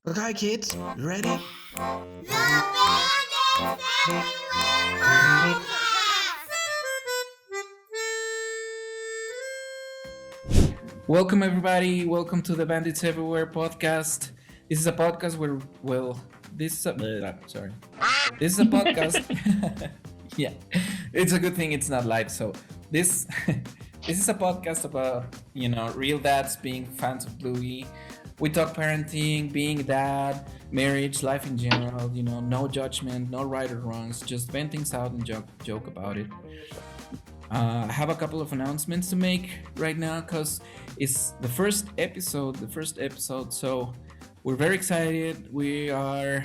Okay, kids, you ready? The Bandits Everywhere Podcast! Welcome, everybody. Welcome to the Bandits Everywhere Podcast. This is a podcast where, this is a, sorry. This is a podcast. Yeah, it's a good thing it's not live. So this, this is a podcast about real dads being fans of Bluey. We talk parenting, being a dad, marriage, life in general. No judgment, no right or wrongs. Just vent things out and joke about it. I have a couple of announcements to make right now because it's the first episode. So we're very excited. We are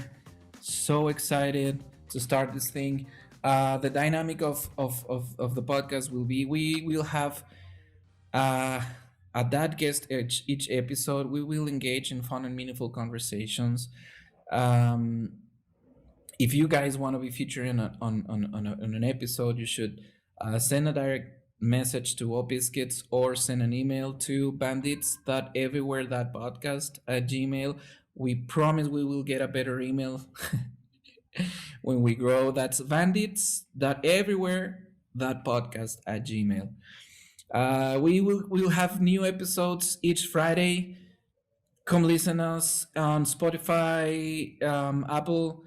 so excited to start this thing. The dynamic of the podcast will be we will have a dad guest each episode. We will engage in fun and meaningful conversations. Um, if you guys want to be featured on an episode, you should send a direct message to Obiscuits or send an email to bandits.everywhere.podcast@gmail. We promise we will get a better email when we grow. That's bandits.everywhere.podcast@gmail. We will have new episodes each Friday. Come listen us on Spotify, Apple,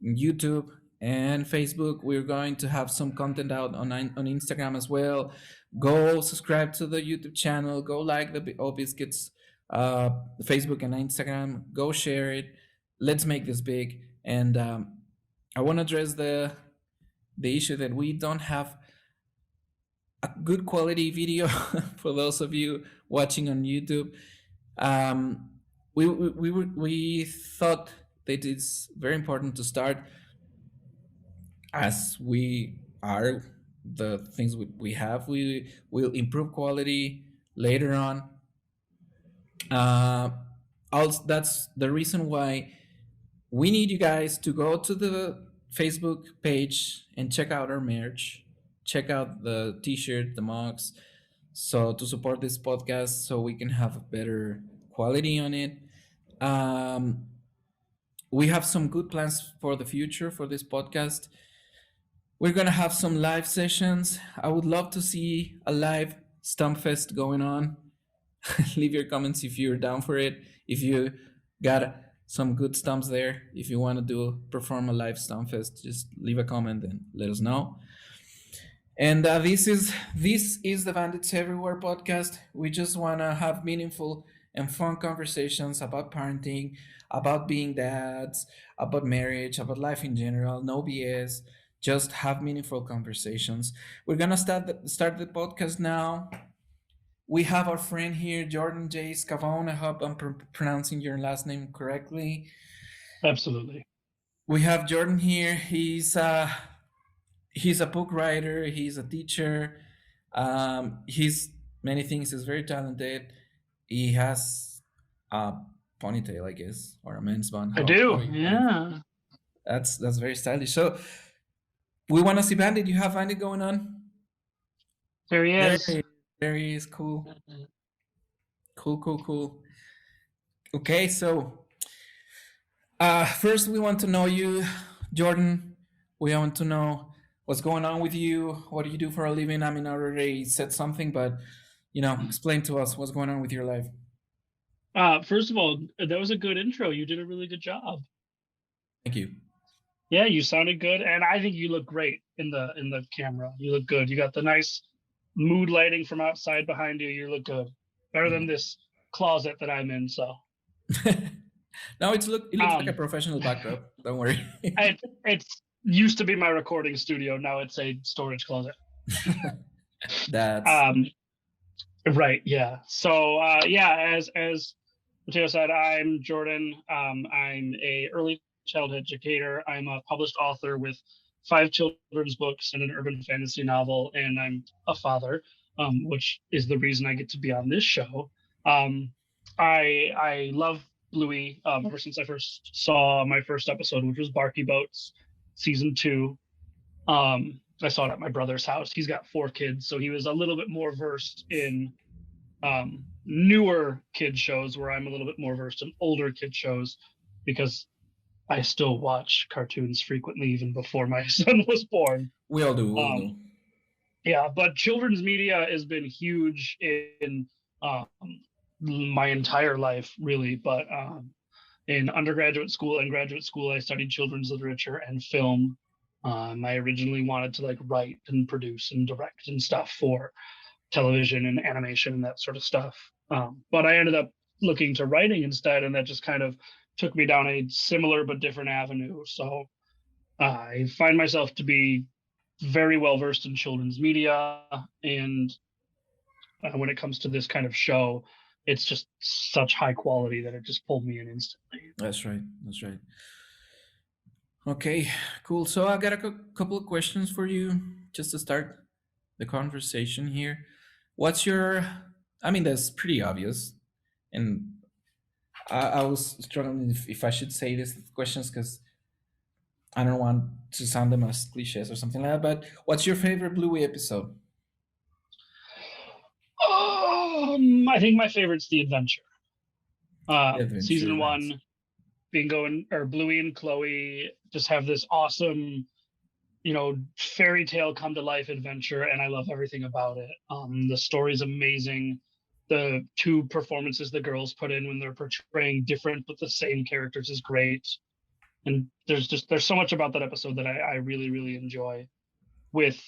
YouTube, and Facebook. We're going to have some content out on Instagram as well. Go subscribe to the YouTube channel. Go like the Obiscuits Facebook and Instagram. Go share it. Let's make this big. And I want to address the issue that we don't have a good quality video for those of you watching on YouTube. We thought that it's very important to start as we are the things we have. We will improve quality later on. Also, that's the reason why we need you guys to go to the Facebook page and check out our merch. Check out the t-shirt, the mugs, so to support this podcast so we can have a better quality on it. We have some good plans for the future for this podcast. We're gonna have some live sessions. I would love to see a live Stump Fest going on. Leave your comments if you're down for it. If you got some good stumps there, if you want to perform a live Stump Fest, just leave a comment and let us know. And this is the Bandits Everywhere podcast. We just want to have meaningful and fun conversations about parenting, about being dads, about marriage, about life in general. No BS. Just have meaningful conversations. We're gonna start the podcast now. We have our friend here, Jordan J Scavone. I hope I'm pronouncing your last name correctly. Absolutely. We have Jordan here. He's a book writer. He's a teacher. He's many things. He's very talented. He has a ponytail, I guess, or a men's bun. I do. Yeah. That's very stylish. So we want to see Bandit. You have Bandit going on? There he is. There he is. Cool. Cool. Okay, so first we want to know you, Jordan. We want to know what's going on with you. What do you do for a living? I mean, I already said something, but explain to us what's going on with your life. First of all, that was a good intro. You did a really good job. Thank you. Yeah, you sounded good, and I think you look great in the camera. You look good. You got the nice mood lighting from outside behind you. You look good. Better than this closet that I'm in. So. No, it looks like a professional backdrop. Don't worry. It's used to be my recording studio. Now it's a storage closet. That's right. Yeah. So as Mateo said, I'm Jordan. I'm a early childhood educator. I'm a published author with 5 children's books and an urban fantasy novel, and I'm a father, which is the reason I get to be on this show. I love Bluey ever since I first saw my first episode, which was Barky Boats, season 2. I saw it at my brother's house. He's got 4 kids, so he was a little bit more versed in newer kid shows, where I'm a little bit more versed in older kid shows. because I still watch cartoons frequently, even before my son was born. We all do. We all do. Yeah, but children's media has been huge in my entire life, really. But in undergraduate school and graduate school, I studied children's literature and film. I originally wanted to like write and produce and direct and stuff for television and animation and that sort of stuff. But I ended up looking to writing instead, and that just kind of took me down a similar but different avenue. So I find myself to be very well versed in children's media, and when it comes to this kind of show, it's just such high quality that it just pulled me in instantly. That's right. Okay, cool. So I got a couple of questions for you just to start the conversation here. What's your, I mean, that's pretty obvious. And I was struggling if I should say these questions because I don't want to sound them as cliches or something like that. But what's your favorite Bluey episode? I think my favorite's The Adventure. Season nice. 1, Bingo or Bluey and Chloe just have this awesome, fairy tale come to life adventure, and I love everything about it. The story's amazing. The 2 performances the girls put in when they're portraying different but the same characters is great. And there's so much about that episode that I really, really enjoy. With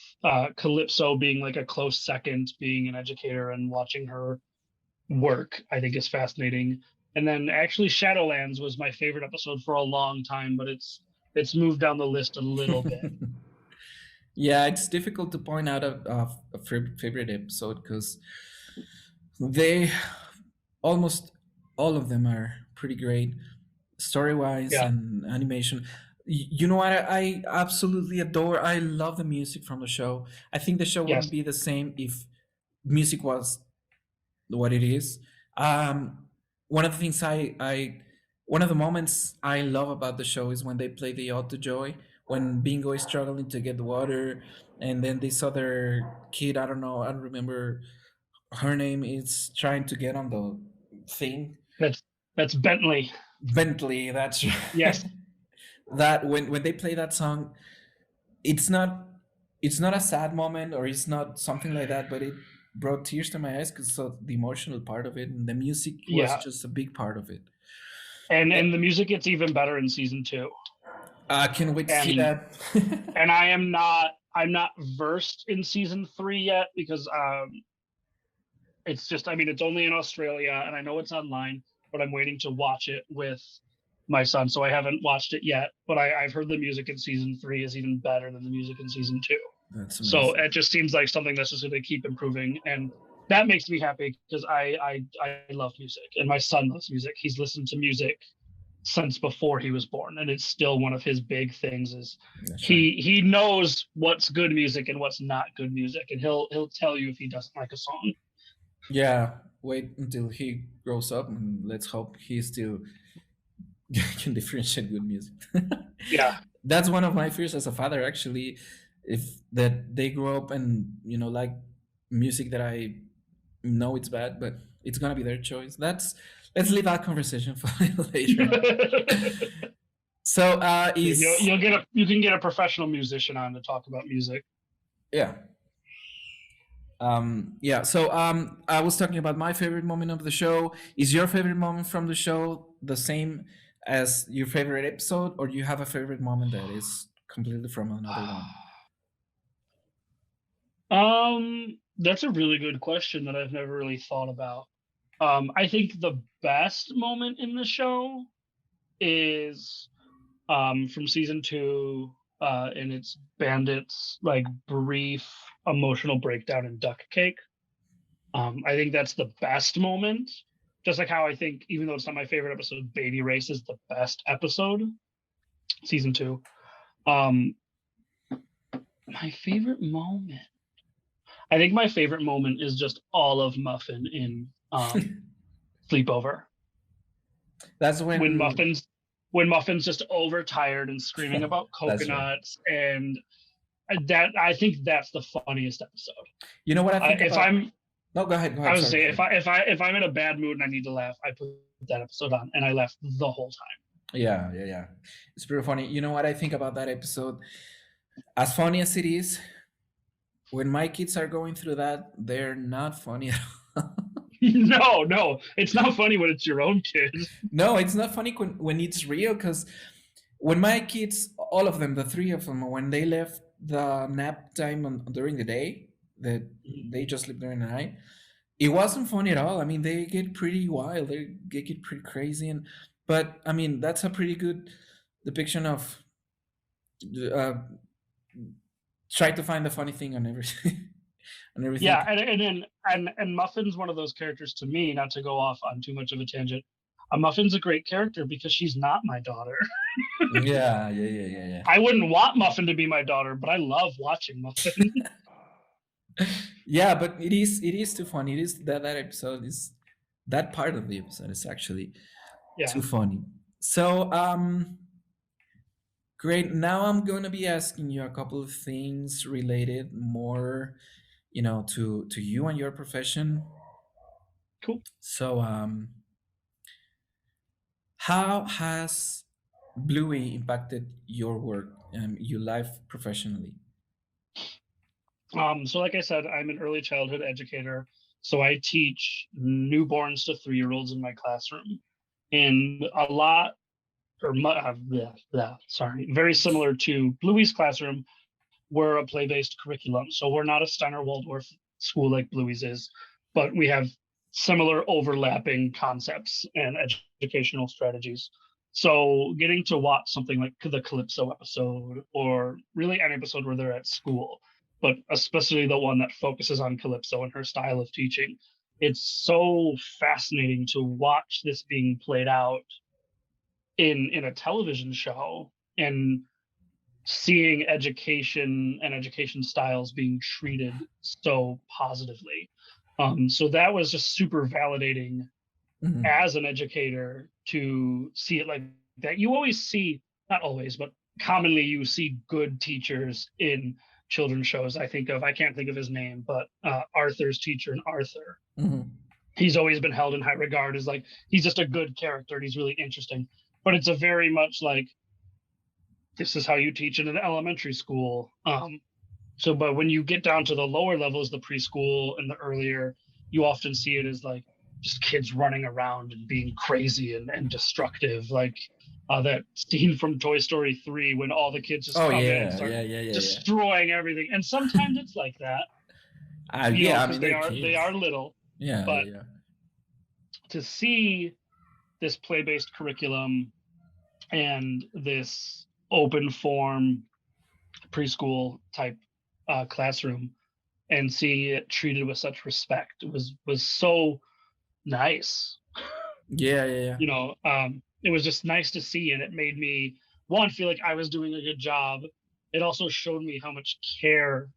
Calypso being like a close second, being an educator and watching her work, I think is fascinating. And then actually Shadowlands was my favorite episode for a long time, but it's moved down the list a little bit. Yeah, it's difficult to point out a favorite episode because they almost all of them are pretty great story-wise and animation. You know what I absolutely adore? I love the music from the show. I think the show wouldn't be the same if music was what it is. One of the things one of the moments I love about the show is when they play the Ode to Joy, when Bingo is struggling to get the water, and then this other kid, I don't remember her name, is trying to get on the thing. That's Bentley. Bentley, that's right. Yes. That when they play that song, it's not a sad moment or it's not something like that, but it brought tears to my eyes because the emotional part of it and the music was just a big part of it. And the music gets even better in season 2. I can't wait to see that. And I'm not versed in season 3 yet because it's only in Australia and I know it's online, but I'm waiting to watch it with my son, so I haven't watched it yet, but I've heard the music in season 3 is even better than the music in season 2. That's amazing. So it just seems like something that's just going to keep improving, and that makes me happy because I love music, and my son loves music. He's listened to music since before he was born, and it's still one of his big things. He knows what's good music and what's not good music, and he'll tell you if he doesn't like a song. Yeah, wait until he grows up, and let's hope he still can differentiate good music. Yeah, that's one of my fears as a father, actually, if that they grow up and like music that I know it's bad, but it's gonna be their choice. Let's leave that conversation for later. So you can get a professional musician on to talk about music. Yeah. So I was talking about my favorite moment of the show. Is your favorite moment from the show the same as your favorite episode, or do you have a favorite moment that is completely from another one? That's a really good question that I've never really thought about. I think the best moment in the show is from season 2, and it's Bandit's like brief emotional breakdown in Duck Cake. I think that's the best moment. Just like how I think, even though it's not my favorite episode, Baby Race is the best episode, season 2. My favorite moment. I think my favorite moment is just all of Muffin in Sleepover. That's when Muffin's just overtired and screaming about coconuts, right. And that I think that's the funniest episode. You know what I think? No, go ahead. I was saying if I'm in a bad mood and I need to laugh, I put that episode on and I laugh the whole time. Yeah. It's pretty funny. You know what I think about that episode? As funny as it is, when my kids are going through that, they're not funny at all. No, it's not funny when it's your own kid. No, it's not funny when it's real, because when my kids, all of them, the three of them, when they left the nap time during the day, that they just sleep during the night, it wasn't funny at all. I mean, they get pretty wild, they get pretty crazy, but I mean, that's a pretty good depiction of uh, try to find the funny thing on everything, on everything. Yeah, and Muffin's one of those characters to me, not to go off on too much of a tangent. Muffin's a great character because she's not my daughter. Yeah. I wouldn't want Muffin to be my daughter, but I love watching Muffin. Yeah, but it is too funny. It is that episode is that part of the episode is actually Yeah. too funny. So great. Now I'm gonna be asking you a couple of things related more, to you and your profession. Cool. So how has Bluey impacted your work and your life professionally? So like I said, I'm an early childhood educator. So I teach newborns to 3-year-olds in my classroom. And a lot, very similar to Bluey's classroom, we're a play-based curriculum. So we're not a Steiner Waldorf school like Bluey's is, but we have similar overlapping concepts and educational strategies. So getting to watch something like the Calypso episode, or really an episode where they're at school, but especially the one that focuses on Calypso and her style of teaching, it's so fascinating to watch this being played out in a television show, and seeing education and education styles being treated so positively. So that was just super validating Mhm. as an educator to see it like that. You always see, not always, but commonly you see good teachers in children's shows. I can't think of his name, but Arthur's teacher in Arthur. Mhm. He's always been held in high regard as like, he's just a good character and he's really interesting. But it's a very much like, this is how you teach in an elementary school. But when you get down to the lower levels, the preschool and the earlier, you often see it as like just kids running around and being crazy and destructive. Like that scene from Toy Story 3 when all the kids just Oh come in yeah, and start yeah. destroying everything. And sometimes it's like that, Yeah, I because mean they they're are kids. little. Yeah, But yeah. to see this play-based curriculum and this open form preschool type classroom, and seeing it treated with such respect was so nice. Yeah. It was just nice to see, and it made me, one, feel like I was doing a good job. It also showed me how much care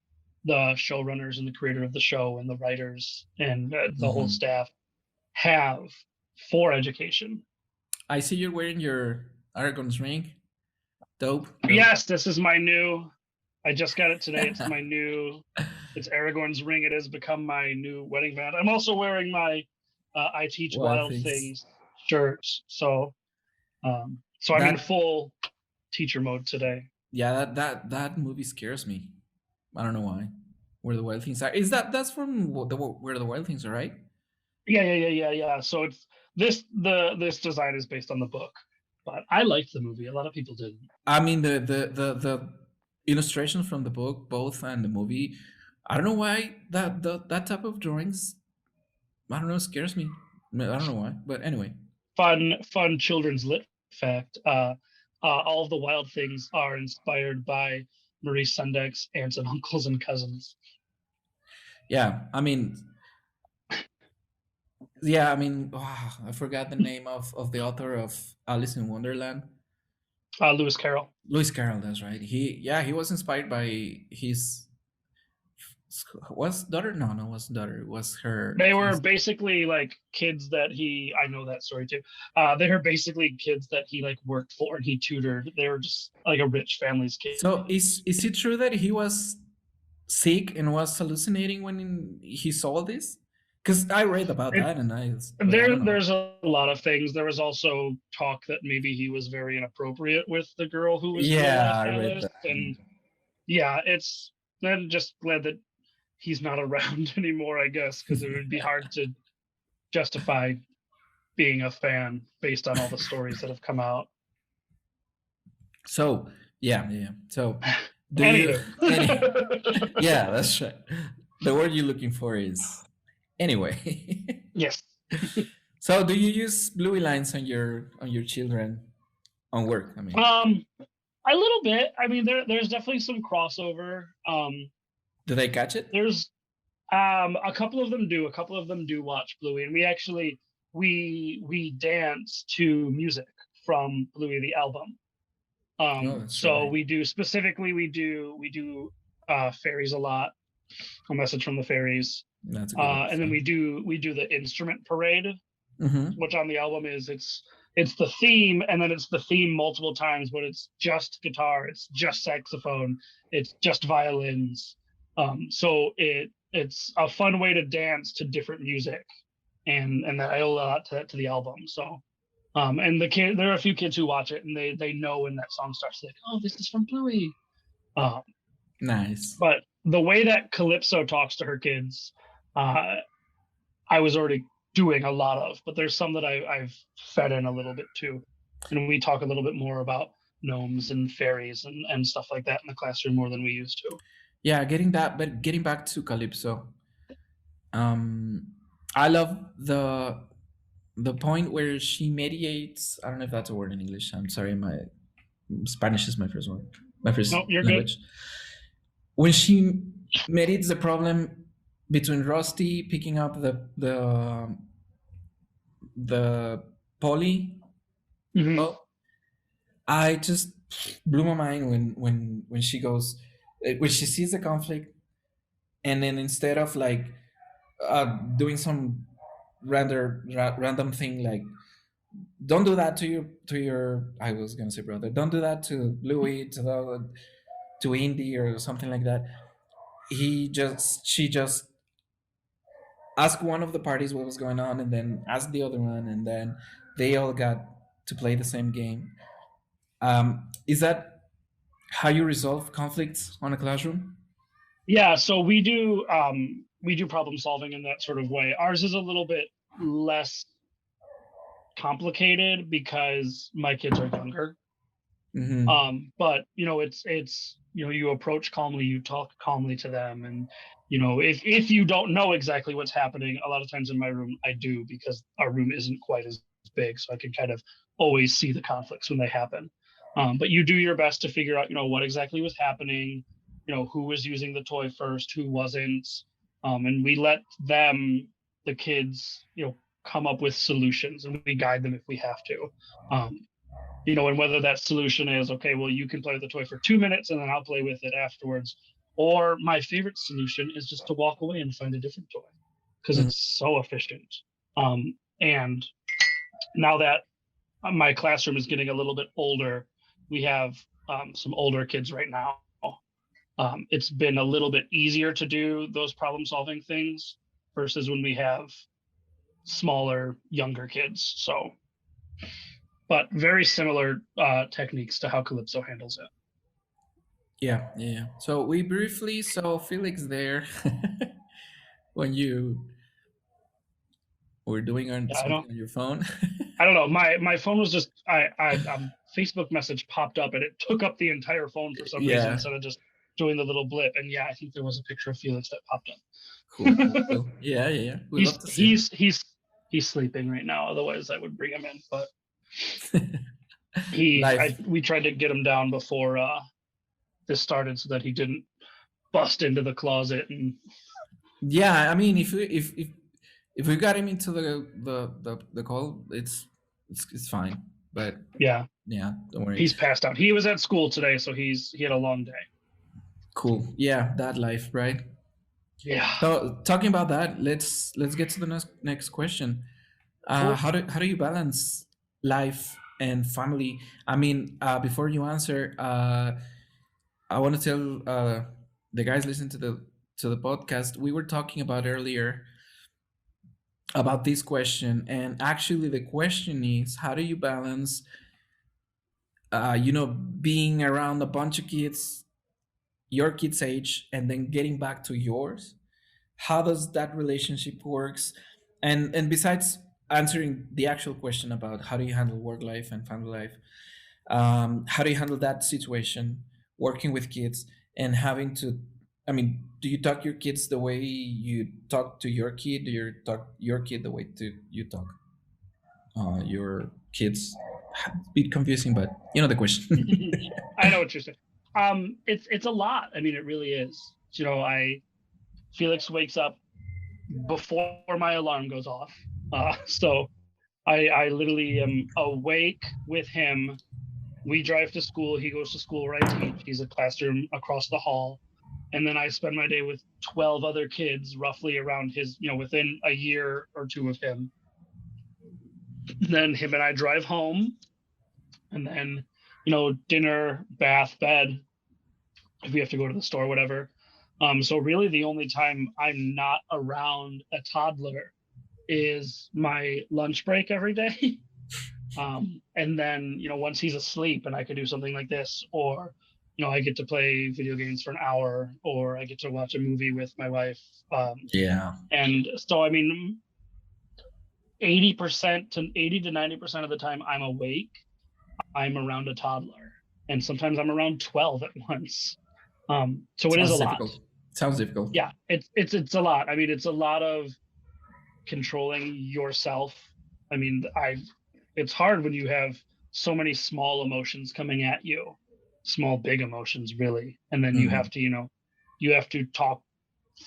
the showrunners and the creator of the show and the writers and the whole Mhm. staff have for education. I see you're wearing your Aragon's ring. Dope. Yes, this is my new. I just got it today. It's my new. It's Aragorn's ring. It has become my new wedding band. I'm also wearing my I Teach Wild Things shirt. So I'm in full teacher mode today. Yeah, that movie scares me. I don't know why. Where the Wild Things are. Is that's from Where the Wild Things are, right? Yeah. So it's this design is based on the book, but I liked the movie. A lot of people didn't. I mean the illustrations from the book, both, and the movie. I don't know why that type of drawings. I don't know, scares me. I don't know why, but anyway. Fun children's lit fact. All of the Wild Things are inspired by Marie Sendek's aunts and uncles and cousins. Yeah, I mean, I forgot the name of the author of Alice in Wonderland. Lewis Carroll. Lewis Carroll, that's right. He was inspired by his was daughter. No, wasn't daughter. It was her. They were basically like kids that he. I know that story too. They were basically kids that he like worked for and he tutored. They were just like a rich family's kid. So is it true that he was sick and was hallucinating when he saw this? Because I read about It, that, and but I don't know. there's a lot of things. There was also talk that maybe he was very inappropriate with the girl who was the Yeah, last I read analyst, that. and yeah, it's. I'm just glad that he's not around anymore. I guess because it would be hard to justify being a fan based on all the stories that have come out. So yeah. So do you Anywho, any? Yeah, that's right. The word you're looking for is anyway. yes. So do you use Bluey lines on your children on work? I mean, A little bit. I mean, there's definitely some crossover. do they catch it? There's a couple of them do. A couple of them do watch Bluey, and we actually we dance to music from Bluey the album. Oh, that's So right. we do specifically we do fairies a lot. A message from the fairies, That's a good and then episode. we do the instrument parade, Mm-hmm. which on the album is it's the theme, and then it's the theme multiple times, but it's just guitar, it's just saxophone, it's just violins. So it's a fun way to dance to different music, and that I owe a lot to the album. So and there are a few kids who watch it and they know when that song starts, like, oh, this is from Bluey. Um, Nice. but the way that Calypso talks to her kids, uh, I was already doing a lot of, but there's some that I've fed in a little bit too. And we talk a little bit more about gnomes and fairies and stuff like that in the classroom more than we used to. Yeah, getting back to Calypso. Um, I love the point where she mediates. I don't know if that's a word in English. I'm sorry, my Spanish is my first word, my first No, you're good. language. When she mediates the problem between Rusty picking up the Polly, Hmm. well, I just blew my mind when she goes when she sees the conflict, and then instead of like doing some random thing like don't do that to your I was gonna say brother, don't do that to Bluey, to Indy or something like that. She just asked one of the parties what was going on, and then asked the other one, and then they all got to play the same game. Is that how you resolve conflicts on a classroom? Yeah, so we do problem solving in that sort of way. Ours is a little bit less complicated because my kids are younger. Mm-hmm. But it's you approach calmly, you talk calmly to them, and if you don't know exactly what's happening, a lot of times in my room I do, because our room isn't quite as big, so I can kind of always see the conflicts when they happen. But you do your best to figure out what exactly was happening, who was using the toy first, who wasn't, and we let the kids, come up with solutions, and we guide them if we have to. Um, and whether that solution is, okay, well, you can play with the toy for 2 minutes and then I'll play with it afterwards. Or my favorite solution is just to walk away and find a different toy, because Mm-hmm. it's so efficient. And now that my classroom is getting a little bit older, we have some older kids right now. It's been a little bit easier to do those problem solving things versus when we have smaller, younger kids. So, but very similar techniques to how Calypso handles it. Yeah. So we briefly saw Felix there when you were doing Yeah, something on your phone. I don't know. My phone was just I Facebook message popped up and it took up the entire phone for some reason Yeah. instead of just doing the little blip. And yeah, I think there was a picture of Felix that popped up. Cool. Yeah. We love he's to see he's he's he's sleeping right now. Otherwise, I would bring him in. But it. Life. we tried to get him down before this started so that he didn't bust into the closet and Yeah, I mean, if we got him into the call, it's fine. But yeah, yeah, don't worry. he's passed out. He was at school today, so he had a long day. Cool. Yeah, that life, right? Yeah. So talking about that, let's get to the next question. Cool. How do you balance life and family? I mean, before you answer, I want to tell the guys listening to the podcast, we were talking about earlier about this question. And actually, the question is, how do you balance, being around a bunch of kids, your kids' age, and then getting back to yours? How does that relationship works? And besides answering the actual question about how do you handle work life and family life, how do you handle that situation working with kids and having to, I mean, do you talk your kids the way you talk to your kid? Do you talk your kid the way to you talk your kids? A bit confusing, but you know the question. I know what you're saying. It's a lot. I mean, it really is. I Felix wakes up before my alarm goes off. So I literally am awake with him. We drive to school. He goes to school where I teach. He's a classroom across the hall. And then I spend my day with 12 other kids, roughly around his, within a year or two of him. Then him and I drive home. And then, dinner, bath, bed, if we have to go to the store, whatever. So really the only time I'm not around a toddler is my lunch break every day. And then, once he's asleep and I could do something like this, or, I get to play video games for an hour, or I get to watch a movie with my wife. Yeah. And so, I mean, 80% to 80 to 90% of the time I'm awake, I'm around a toddler. And sometimes I'm around 12 at once. So it is a lot. Sounds difficult. Yeah, it's a lot. I mean, it's a lot of controlling yourself. I mean, it's hard when you have so many small emotions coming at you, small big emotions really, and then you have to, you have to talk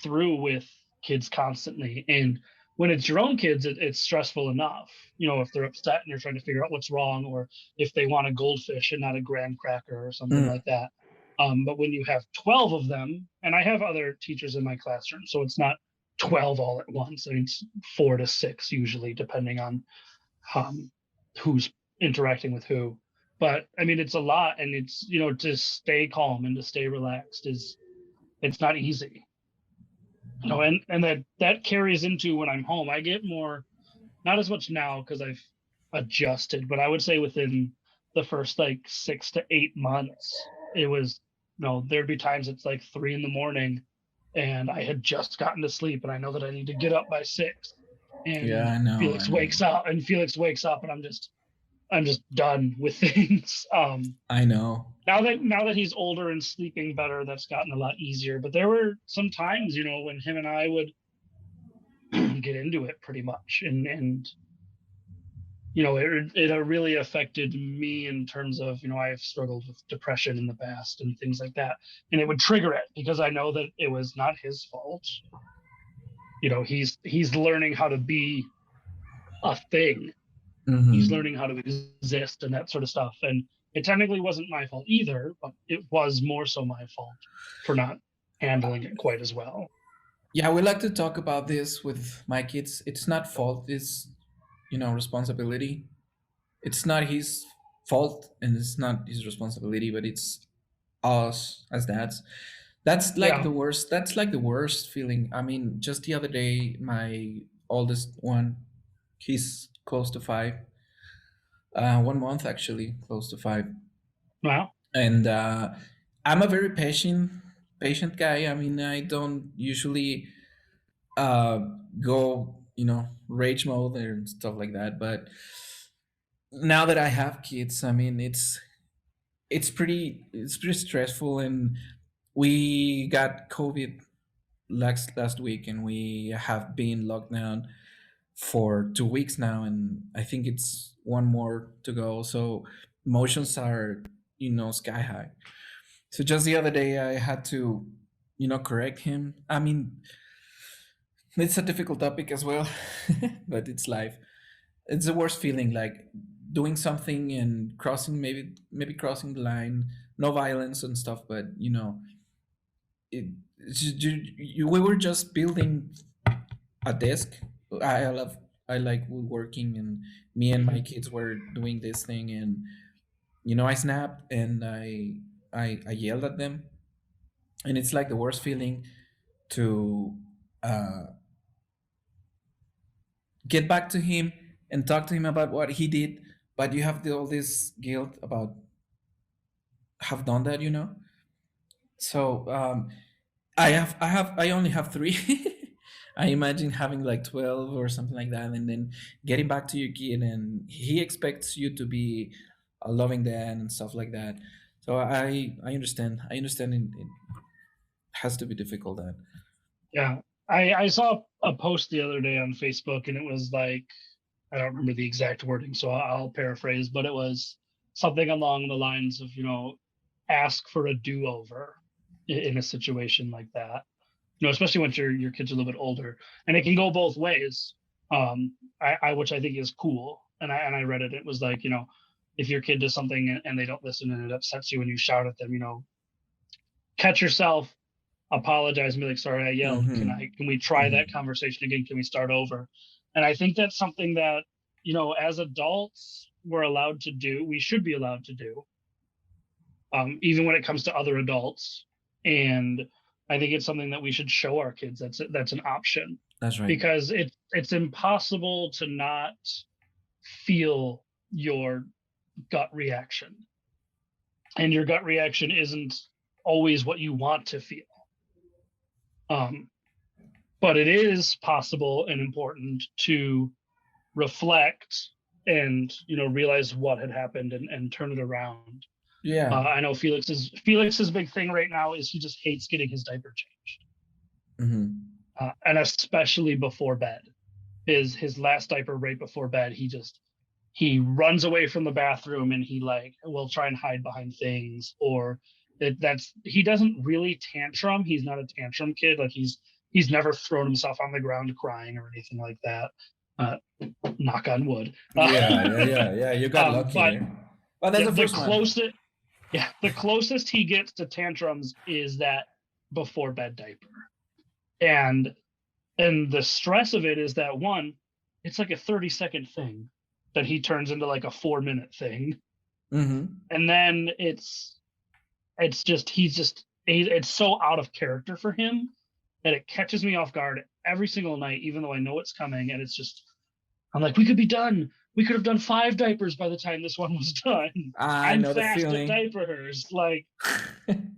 through with kids constantly. And when it's your own kids, it's stressful enough. If they're upset and you're trying to figure out what's wrong, or if they want a goldfish and not a graham cracker or something like that. But when you have 12 of them, and I have other teachers in my classroom, so it's not 12 all at once. I mean, it's 4 to 6 usually, depending on who's interacting with who. But I mean, it's a lot, and it's, to stay calm and to stay relaxed it's not easy. And that carries into when I'm home. I get more, not as much now because I've adjusted, but I would say within the first like 6 to 8 months, it was, there'd be times it's like 3 a.m. and I had just gotten to sleep, and I know that I need to get up by 6. And yeah, I know. Felix wakes up, and I'm just done with things. I know. Now that he's older and sleeping better, that's gotten a lot easier. But there were some times, when him and I would get into it pretty much, and it really affected me in terms of, I've struggled with depression in the past and things like that, and it would trigger it because I know that it was not his fault. He's learning how to be a thing. He's learning how to exist and that sort of stuff. And it technically wasn't my fault either, but it was more so my fault for not handling it quite as well. Yeah, we like to talk about this with my kids. It's not fault, it's, responsibility. It's not his fault and it's not his responsibility, but it's us as dads. That's like Yeah. the worst. That's like the worst feeling. I mean, just the other day, my oldest one, he's close to 5, 1 month actually, close to 5. Wow. And I'm a very patient guy. I mean, I don't usually uh, go, rage mode and stuff like that. But now that I have kids, I mean, it's pretty stressful. And we got COVID last week, and we have been locked down for 2 weeks now, and I think it's one more to go. So emotions are, sky high. So just the other day, I had to, correct him. I mean, it's a difficult topic as well, but it's life. It's the worst feeling, like doing something and crossing, maybe crossing the line. No violence and stuff, but it. We were just building a desk. I love. I like woodworking, and me and my kids were doing this thing, and I snapped and I yelled at them, and it's like the worst feeling to uh get back to him and talk to him about what he did, but you have all this guilt about have done that, you know. So I only have three. I imagine having like 12 or something like that, and then getting back to your kid, and he expects you to be a loving dad and stuff like that. So I understand. I understand it has to be difficult. That Yeah. I saw a post the other day on Facebook, and it was like, I don't remember the exact wording, so I'll paraphrase, but it was something along the lines of, ask for a do-over in a situation like that. Especially once your kid's a little bit older, and it can go both ways. I which I think is cool. And I read it. It was like, if your kid does something and they don't listen and it upsets you when you shout at them, catch yourself, apologize, and be like, sorry, I yelled. mm-hmm. Can we try Mm-hmm. that conversation again? Can we start over? And I think that's something that, as adults, we should be allowed to do, even when it comes to other adults. And I think it's something that we should show our kids that's an option, That's right. because it's impossible to not feel your gut reaction. And your gut reaction isn't always what you want to feel. But it is possible and important to reflect and realize what had happened and turn it around. Yeah. I know Felix's big thing right now is he just hates getting his diaper changed, and especially before bed. His last diaper right before bed, he runs away from the bathroom, and he like will try and hide behind things, or he doesn't really tantrum. He's not a tantrum kid. Like he's never thrown himself on the ground crying or anything like that. Knock on wood. Yeah. You got lucky But there. But that's the first one. Yeah, the closest he gets to tantrums is that before bed diaper. And the stress of it is that, one, it's like a 30-second thing that he turns into like a 4-minute thing. Mm-hmm. And then it's so out of character for him that it catches me off guard every single night, even though I know it's coming. And it's just, I'm like, we could be done. We could have done 5 diapers by the time this one was done. I know the fast feeling. at diapers, like, and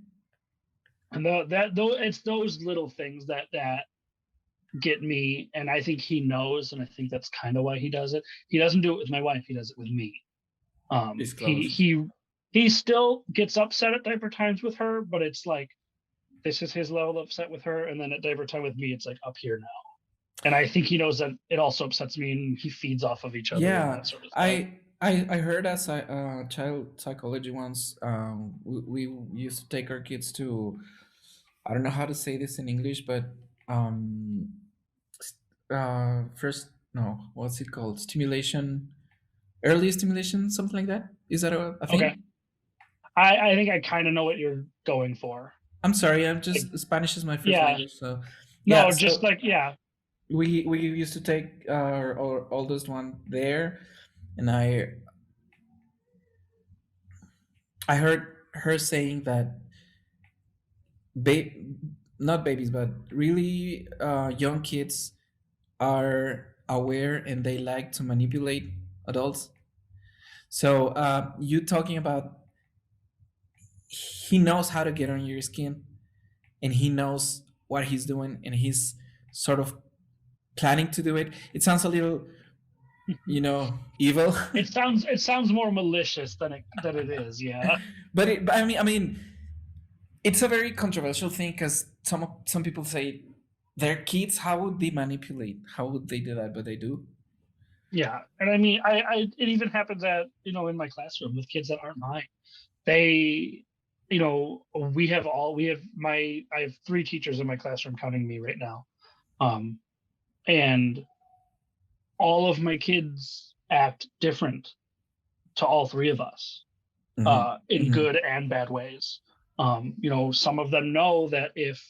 it's those little things that get me. And I think he knows, and I think that's kind of why he does it. He doesn't do it with my wife. He does it with me. He still gets upset at diaper times with her, but it's like, this is his level of upset with her. And then at diaper time with me, it's like up here now. And I think he knows that it also upsets me, and he feeds off of each other. Yeah, and that sort of stuff. I heard as child psychology once. We used to take our kids to, I don't know how to say this in English, but first, no, what's it called? Early stimulation, something like that. Is that a thing? Okay. I think I kind of know what you're going for. I'm sorry, I'm just Spanish is my first language, so no, just like we used to take our oldest one there, and I heard her saying that not babies, but really young kids are aware and they like to manipulate adults. So you talking about, he knows how to get on your skin, and he knows what he's doing, and he's sort of planning to do it. It sounds a little, evil. It sounds more malicious than it is, yeah. But I mean, it's a very controversial thing, because some people say their kids, how would they manipulate? How would they do that? But they do. Yeah, and I mean, it even happens at in my classroom with kids that aren't mine. They, I have 3 teachers in my classroom counting me right now, and all of my kids act different to all 3 of us, in good and bad ways. Some of them know that if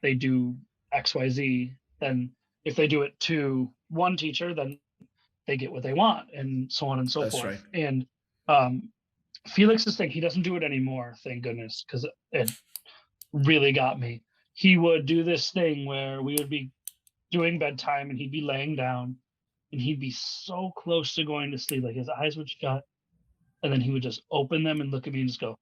they do XYZ, then if they do it to one teacher, then they get what they want, and so on and so forth. Right. And Felix's thing, he doesn't do it anymore, thank goodness, because it really got me. He would do this thing where we would be doing bedtime, and he'd be laying down, and he'd be so close to going to sleep, like his eyes would shut, and then he would just open them and look at me and just go,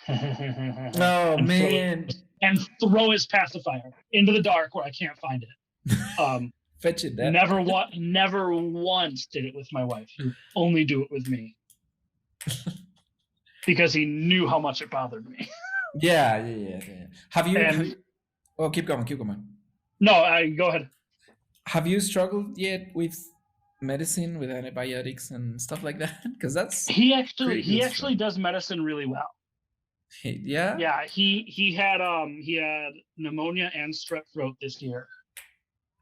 Oh man. and throw his pacifier into the dark where I can't find it. Fetch it. That. Never once did it with my wife. He would only do it with me because he knew how much it bothered me. Yeah. Have you? Oh, keep going. No, go ahead. Have you struggled yet with medicine, with antibiotics and stuff like that? Because that's he actually does medicine really well. Yeah. Yeah, he had pneumonia and strep throat this year.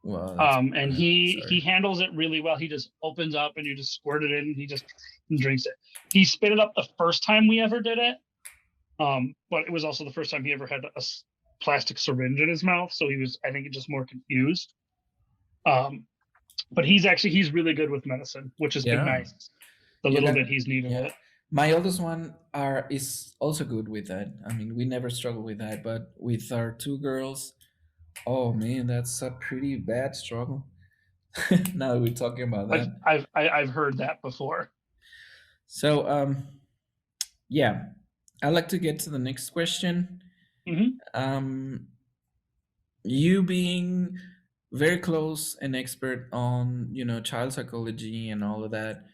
Well, and he handles it really well. He just opens up and you just squirt it in and he just drinks it. He spit it up the first time we ever did it. But it was also the first time he ever had a plastic syringe in his mouth, so he was, I think, just more confused. But he's really good with medicine, which has been nice. The little bit he's needed it. My oldest one is also good with that. I mean, we never struggle with that, but with our two girls, oh man, that's a pretty bad struggle. Now that we're talking about that, I've heard that before. So yeah, I'd like to get to the next question. Mm-hmm. You being very close and expert on child psychology and all of that,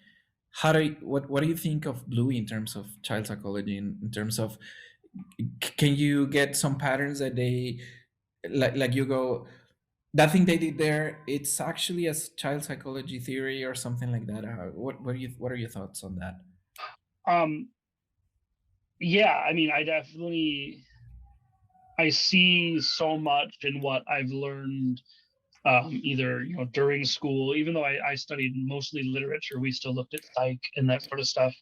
what do you think of Bluey in terms of child psychology, in terms of can you get some patterns that they like you go, that thing they did there, it's actually a child psychology theory or something like that? What are your thoughts on that? Yeah, I mean, I see so much in what I've learned either during school. Even though I studied mostly literature, we still looked at psych and that sort of stuff.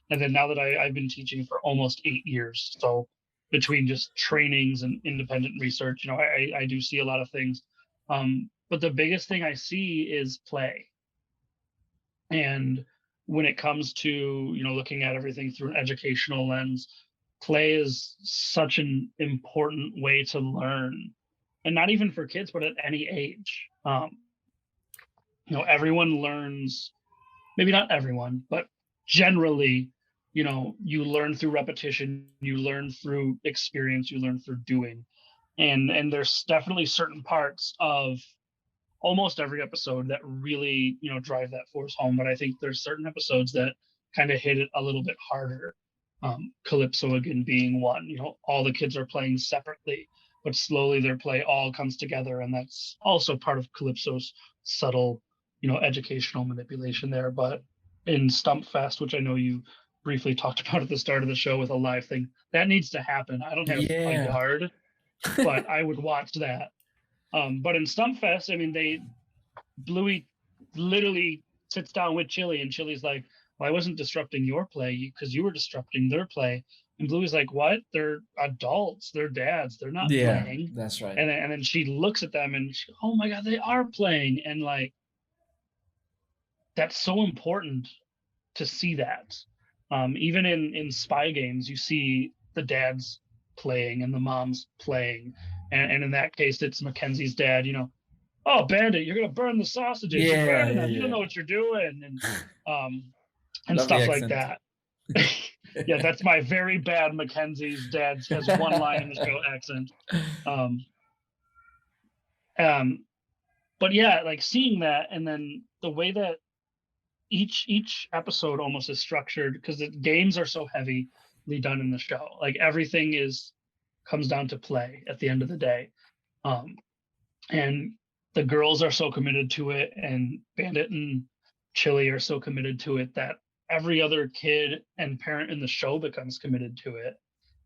And then now that I've been teaching for almost 8 years, so between just trainings and independent research, I do see a lot of things. But the biggest thing I see is play. And when it comes to looking at everything through an educational lens, play is such an important way to learn. And not even for kids, but at any age. Everyone learns, maybe not everyone, but generally, you learn through repetition, you learn through experience, you learn through doing. And there's definitely certain parts of almost every episode that really, drive that force home. But I think there's certain episodes that kind of hit it a little bit harder. Calypso again being one. All the kids are playing separately, but slowly their play all comes together, and that's also part of Calypso's subtle, educational manipulation there. But in Stump Fest, which I know you briefly talked about at the start of the show with a live thing, that needs to happen. I don't have a yard, but I would watch that. But in Stump Fest, I mean, Bluey literally sits down with Chili, and Chili's like, well, I wasn't disrupting your play because you were disrupting their play. And Bluey's like, what? They're adults. They're dads. They're not playing. That's right. And then she looks at them and she, oh my God, they are playing. And like, that's so important to see that. Even in spy games, you see the dads playing and the moms playing. And in that case, it's Mackenzie's dad, oh, Bandit, you're going to burn the sausages. You don't know what you're doing. And stuff like that. Yeah, that's my very bad Mackenzie's dad has one line in the show accent. But yeah, like seeing that, and then the way that each episode almost is structured, because the games are so heavily done in the show. Like everything comes down to play at the end of the day. And the girls are so committed to it, and Bandit and Chili are so committed to it that every other kid and parent in the show becomes committed to it.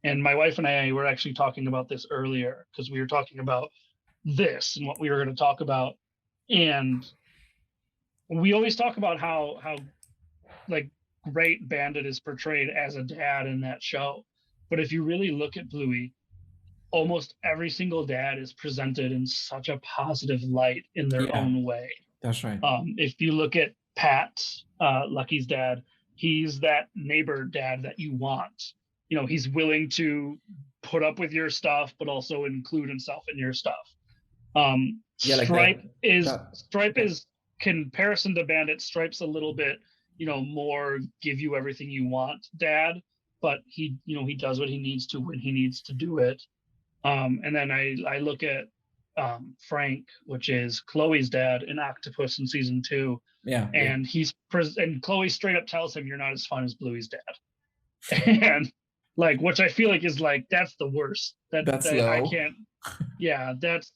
And my wife and I were actually talking about this earlier, because we were talking about this and what we were going to talk about. And we always talk about how like great Bandit is portrayed as a dad in that show. But if you really look at Bluey, almost every single dad is presented in such a positive light in their own way. That's right. If you look at Pat, Lucky's dad, he's that neighbor dad that you want. He's willing to put up with your stuff, but also include himself in your stuff. Stripe is comparison to Bandit, Stripe's a little bit, more give you everything you want, dad, but he does what he needs to when he needs to do it. And then I look at Frank, which is Chloe's dad in Octopus in season 2. Yeah. And and Chloe straight up tells him, "You're not as fun as Bluey's dad." And like, which I feel like is like, that's the worst. That's that low. I can't. Yeah, that's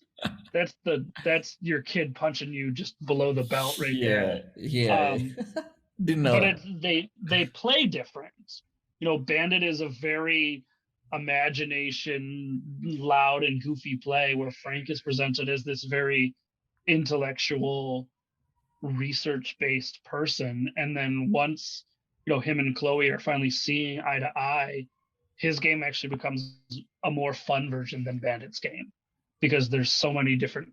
your kid punching you just below the belt right there. Yeah. Didn't know. But they play different. Bandit is a very imagination, loud and goofy play, where Frank is presented as this very intellectual, research-based person. And then once him and Chloe are finally seeing eye to eye, his game actually becomes a more fun version than Bandit's game, because there's so many different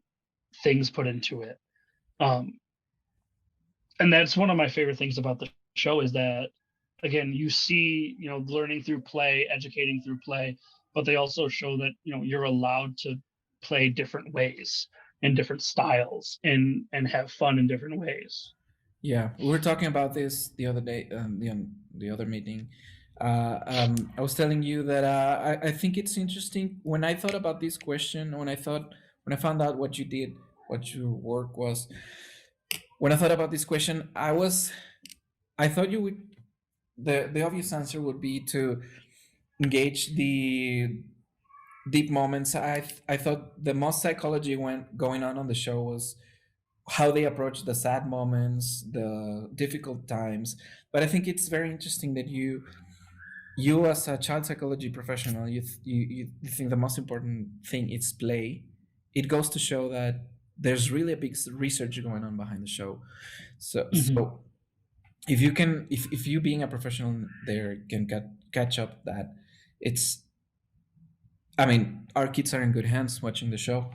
things put into it. And that's one of my favorite things about the show, is that, again, you see, learning through play, educating through play, but they also show that, you're allowed to play different ways and different styles and have fun in different ways. Yeah, we were talking about this the other day, the other meeting. I was telling you that I think it's interesting. When I thought about this question, when I found out what you did, what your work was, when I thought about this question, I thought you would, the obvious answer would be to engage the deep moments. I thought the most psychology going on the show was how they approach the sad moments, the difficult times. But I think it's very interesting that you as a child psychology professional, you think the most important thing is play. It goes to show that there's really a big research going on behind the show. So if you can, if you being a professional there can catch up that, it's, I mean, our kids are in good hands watching the show.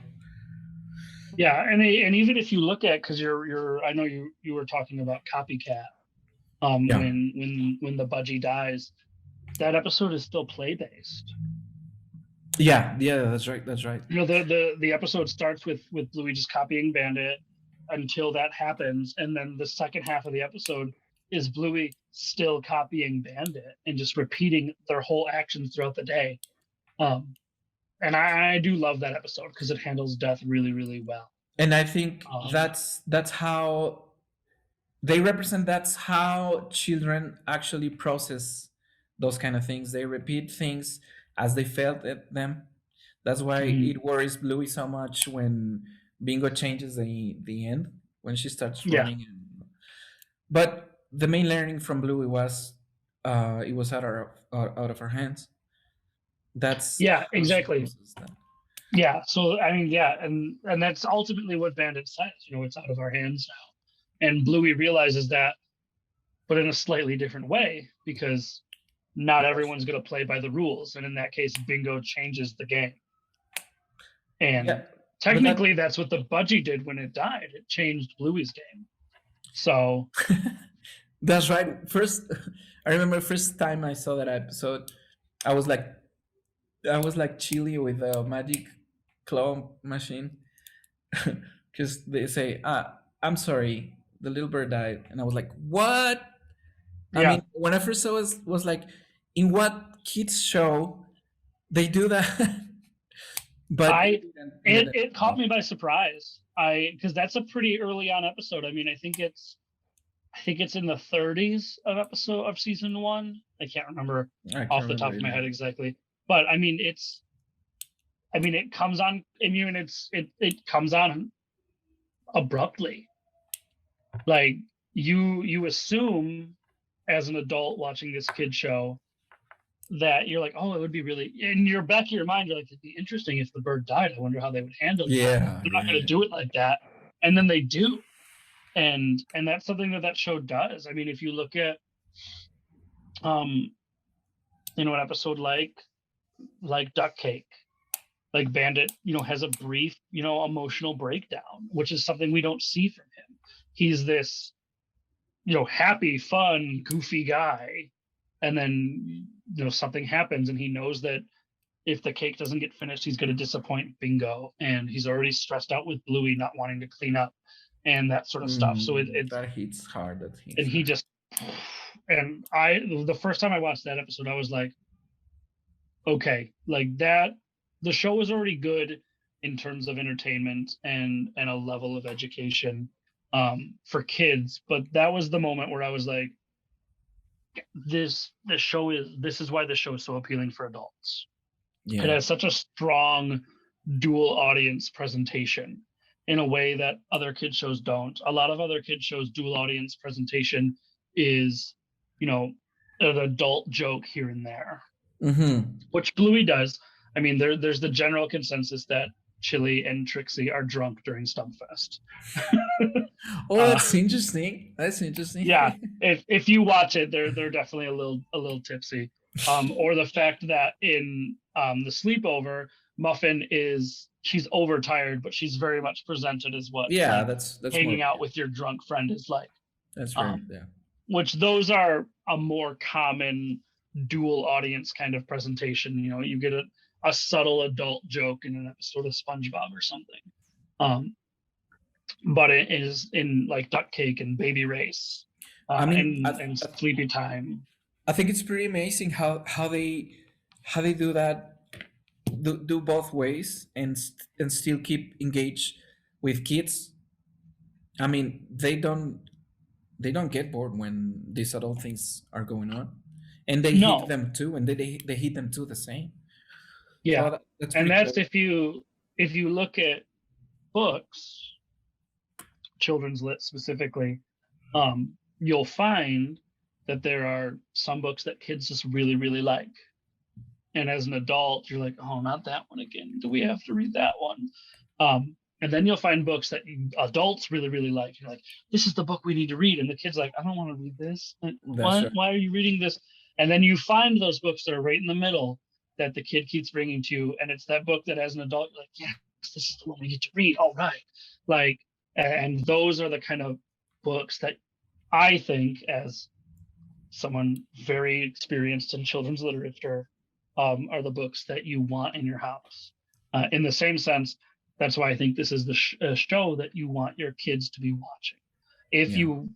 Yeah, and even if you look at, because I know you were talking about Copycat, when the budgie dies, that episode is still play based. Yeah, that's right. The episode starts with Bluey just copying Bandit until that happens, and then the second half of the episode is Bluey still copying Bandit and just repeating their whole actions throughout the day. And I do love that episode because it handles death really, really well. And I think that's how they represent, that's how children actually process those kind of things. They repeat things as they felt at them. That's why it worries Bluey so much when Bingo changes the end, when she starts running. Yeah. But the main learning from Bluey was it was out of her hands. That's exactly. Yeah, so I mean, and that's ultimately what Bandit says. It's out of our hands now, and Bluey realizes that, but in a slightly different way, because not everyone's going to play by the rules, and in that case, Bingo changes the game. And technically, that's what the budgie did when it died. It changed Bluey's game. So that's right. I remember first time I saw that episode, I was like Chili with a magic claw machine, because they say, I'm sorry, the little bird died, and I was like, what? I mean, when I first saw it, was like, in what kids show they do that? But it caught me by surprise. Because that's a pretty early on episode. I mean, I think it's in the 30s of season 1. I can't remember off the top of my head exactly. But I mean, it comes on. I mean, it comes on abruptly. Like you assume as an adult watching this kid show that you're like, oh, it would be really, in your back of your mind, you're like, it'd be interesting if the bird died. I wonder how they would handle it. Yeah, they're not going to do it like that, and then they do, and that's something that show does. I mean, if you look at, an episode like Duck Cake, like Bandit, has a brief, emotional breakdown, which is something we don't see from him. He's this, happy, fun, goofy guy. And then, something happens and he knows that if the cake doesn't get finished, he's going to disappoint Bingo. And he's already stressed out with Bluey not wanting to clean up. and that sort of stuff. So it's that hits hard. That hits and he hard. just and the first time I watched that episode, I was like, okay, like that. The show was already good in terms of entertainment and a level of education for kids, but that was the moment where I was like, this is why the show is so appealing for adults. It Yeah. has such a strong dual audience presentation in a way that other kids shows don't. A lot of other kids shows dual audience presentation is, an adult joke here and there, which Bluey does. I mean, there's the general consensus that Chili and Trixie are drunk during Stumpfest. Oh, that's interesting. That's interesting. Yeah, if you watch it, they're definitely a little tipsy. Or the fact that in the sleepover, Muffin she's overtired, but she's very much presented as what that's hanging more, out with your drunk friend is like. That's right. Yeah. Which those are a more common dual audience kind of presentation. You get a subtle adult joke in an episode of SpongeBob or something. But it is in like Duck Cake and Baby Race, and Sleepy Time. I think it's pretty amazing how they do that, do both ways and still keep engaged with kids. I mean, they don't get bored when these adult things are going on, and they hit them too, and they hit them too the same. Yeah, so that's cool. if you look at books, children's lit specifically, you'll find that there are some books that kids just really, really like. And as an adult, you're like, oh, not that one again. Do we have to read that one? And then you'll find books that adults really, really like. You're like, this is the book we need to read. And the kid's like, I don't want to read this. Why are you reading this? And then you find those books that are right in the middle that the kid keeps bringing to you. And it's that book that as an adult, you're like, yes, this is the one we need to read. All right. And those are the kind of books that I think, as someone very experienced in children's literature, are the books that you want in your house. In the same sense, that's why I think this is the show that you want your kids to be watching. If you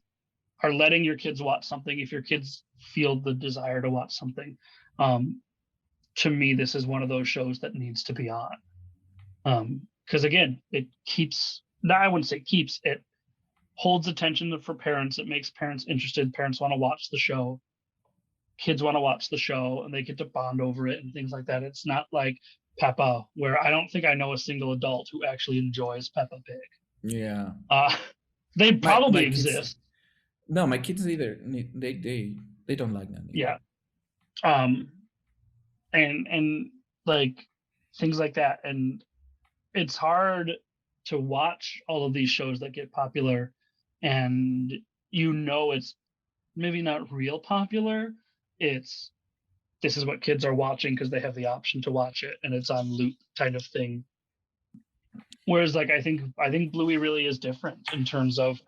are letting your kids watch something, if your kids feel the desire to watch something, to me, this is one of those shows that needs to be on. Because again, it keeps, I wouldn't say keeps, it holds attention for parents. It makes parents interested. Parents want to watch the show. Kids want to watch the show, and they get to bond over it and things like that. It's not like Peppa, where I don't think I know a single adult who actually enjoys Peppa Pig. Yeah. They probably exist. No, my kids either. They don't like that. Yeah. And like things like that. And it's hard to watch all of these shows that get popular, and it's maybe not real popular. This is what kids are watching because they have the option to watch it, and it's on loop kind of thing. Whereas like I think Bluey really is different in terms of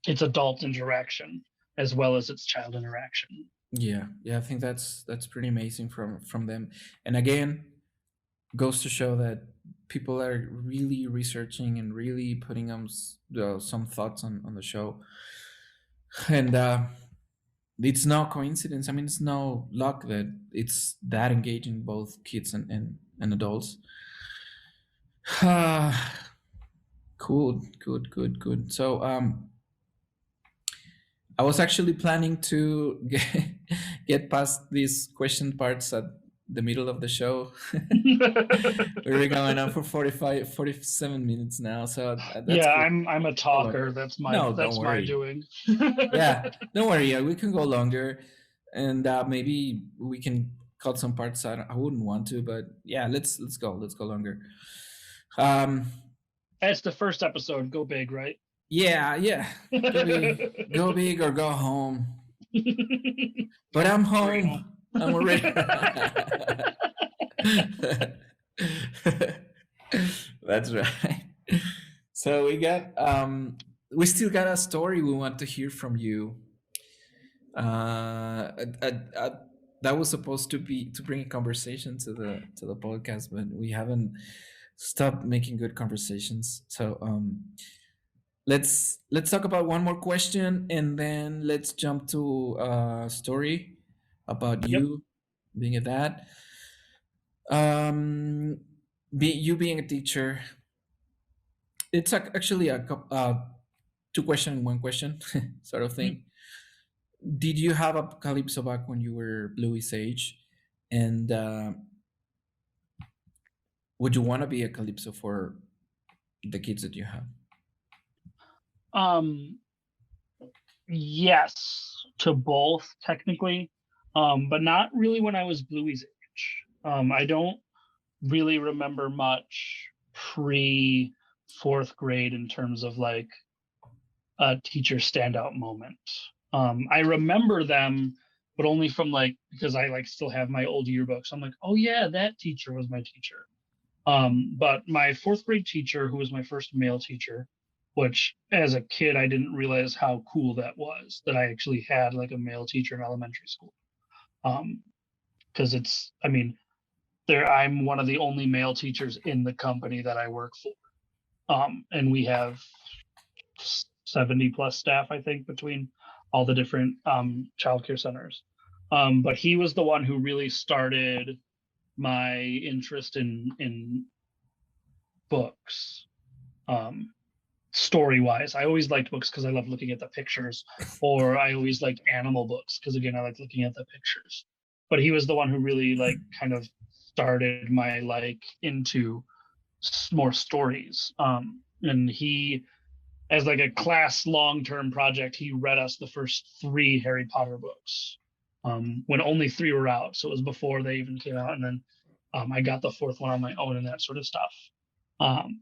its adult interaction as well as its child interaction. Yeah, I think that's pretty amazing from them. And again, goes to show that people are really researching and really putting some thoughts on the show. And it's no coincidence. I mean, it's no luck that it's that engaging both kids and adults. Cool, good. So I was actually planning to get past these question parts at the middle of the show. We were going on for 47 minutes now. So that's cool. I'm a talker. That's my doing. Yeah, don't worry. We can go longer, and maybe we can cut some parts out. I wouldn't want to, but yeah, let's go longer. That's the first episode. Go big, right? Yeah. Go big or go home. But I'm home. I'm already. That's right. So we still got a story we want to hear from you. That was supposed to bring a conversation to the podcast, but we haven't stopped making good conversations. So let's talk about one more question, and then let's jump to a story about Yep. you being a dad. Um, you being a teacher, it's actually two question, one question sort of Mm. thing. Did you have a calypso back when you were Bluey's age, and would you want to be a calypso for the kids that you have? Um, yes, to both technically, but not really when I was Bluey's age. I don't really remember much pre fourth grade in terms of like a teacher standout moment. I remember them, but only from like because I like still have my old yearbooks. I'm like, oh yeah, that teacher was my teacher. But my fourth grade teacher, who was my first male teacher, which as a kid I didn't realize how cool that was that I actually had like a male teacher in elementary school. Because it's, I mean, there I'm one of the only male teachers in the company that I work for. And we have 70 plus staff, I think, between all the different childcare centers. But he was the one who really started my interest in books, story wise. I always liked books because I love looking at the pictures, or I always liked animal books because again I like looking at the pictures. But he was the one who really like kind of started my like into more stories. And he, as like a class long-term project, he read us the first three Harry Potter books, when only three were out. So it was before they even came out. And then I got the fourth one on my own and that sort of stuff. Um,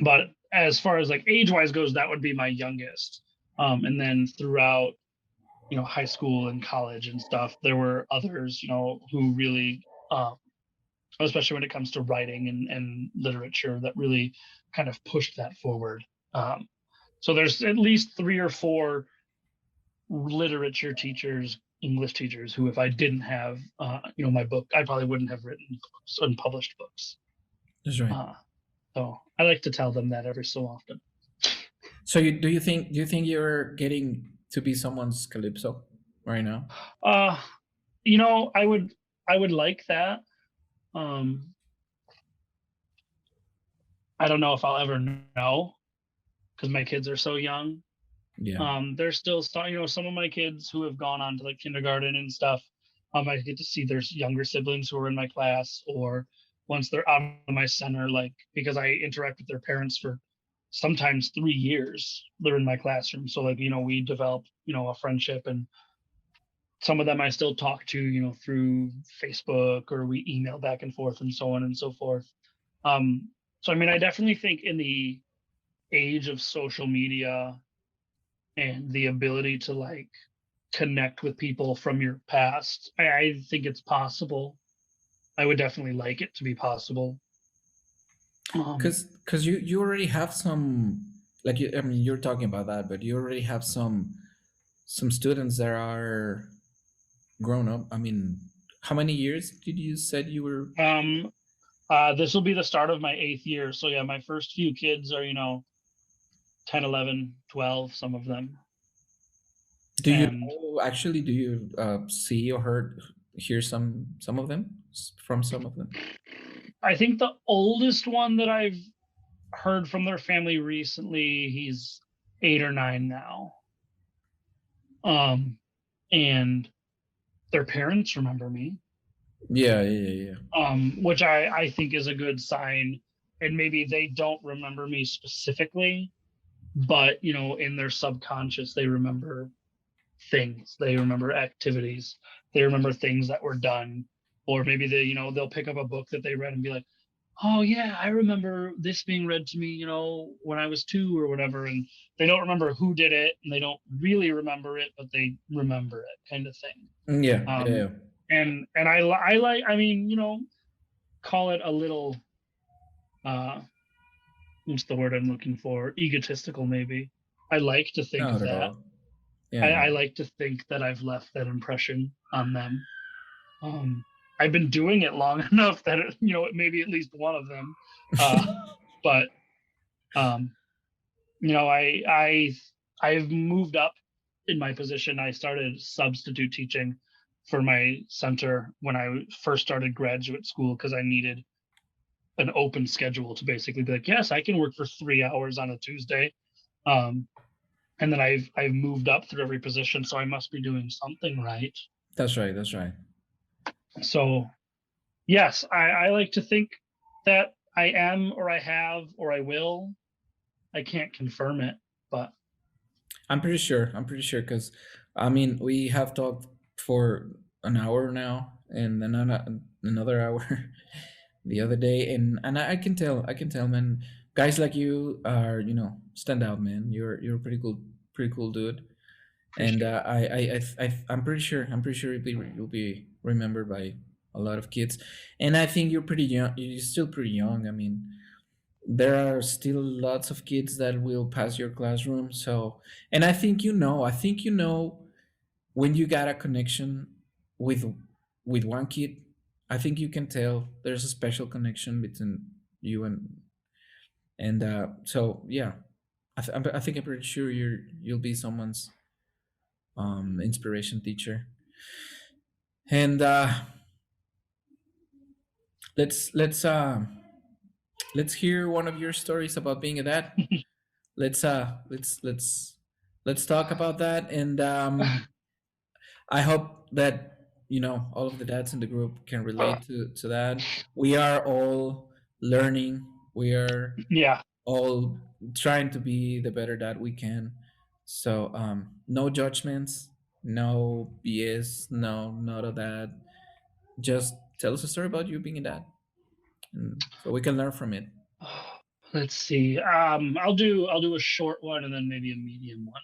but as far as like age-wise goes, that would be my youngest. And then throughout, high school and college and stuff, there were others, who really, especially when it comes to writing and literature, that really kind of pushed that forward. So there's at least three or four literature teachers, English teachers, who, if I didn't have, my book, I probably wouldn't have written books, unpublished books. That's right. So I like to tell them that every so often. So do you think you're getting to be someone's calypso right now? I would like that. I don't know if I'll ever know because my kids are so young. Yeah. There's still some of my kids who have gone on to like kindergarten and stuff. I get to see their younger siblings who are in my class, or once they're out of my center, like because I interact with their parents for sometimes 3 years, they're in my classroom. So like, we develop, a friendship, and some of them I still talk to, through Facebook, or we email back and forth and so on and so forth. So I mean, I definitely think in the age of social media and the ability to like connect with people from your past, I think it's possible. I would definitely like it to be possible. Because you already have some, like, I mean, you're talking about that, but you already have some students that are grown up. I mean, how many years did you said you were? This will be the start of my 8th year. So yeah, my first few kids are, 10, 11, 12, some of them. Do you And actually do you see or hear some of them from some of them? I think the oldest one that I've heard from their family recently, he's 8 or 9 now. And their parents remember me. Yeah. Which I think is a good sign. And maybe they don't remember me specifically, but in their subconscious, they remember things, they remember activities, they remember things that were done, or maybe they'll pick up a book that they read and be like, oh yeah, I remember this being read to me, when I was 2 or whatever. And they don't remember who did it, and they don't really remember it, but they remember it, kind of thing. Yeah. And I like, I mean, call it a little, what's the word I'm looking for? Egotistical, maybe. I like to think Not of at that. all. Yeah. I like to think that I've left that impression on them. I've been doing it long enough that it may be at least one of them. But I've moved up in my position. I started substitute teaching for my center when I first started graduate school because I needed an open schedule to basically be like, yes, I can work for 3 hours on a Tuesday. And then I've moved up through every position, so I must be doing something right. That's right. That's right. So yes, I like to think that I am, or I have, or I will. I can't confirm it, but I'm pretty sure. I'm pretty sure because, I mean, we have talked for an hour now, and then another hour the other day, and I can tell. I can tell, man. Guys like you are, stand out, man. You're a pretty cool dude. And appreciate it. I'm pretty sure. I'm pretty sure you'll be remembered by a lot of kids. And I think you're pretty young. You're still pretty young. I mean, there are still lots of kids that will pass your classroom. So, and I think when you got a connection with one kid. I think you can tell there's a special connection between you and so yeah. I think I'm pretty sure you'll be someone's inspiration teacher. And let's let's uh let's hear one of your stories about being a dad. Let's talk about that. And I hope that all of the dads in the group can relate to that. We are all learning. We are Yeah. all trying to be the better dad we can. So no judgments, no BS, no none of that. Just tell us a story about you being a dad, and so we can learn from it. Let's see. I'll do a short one and then maybe a medium one.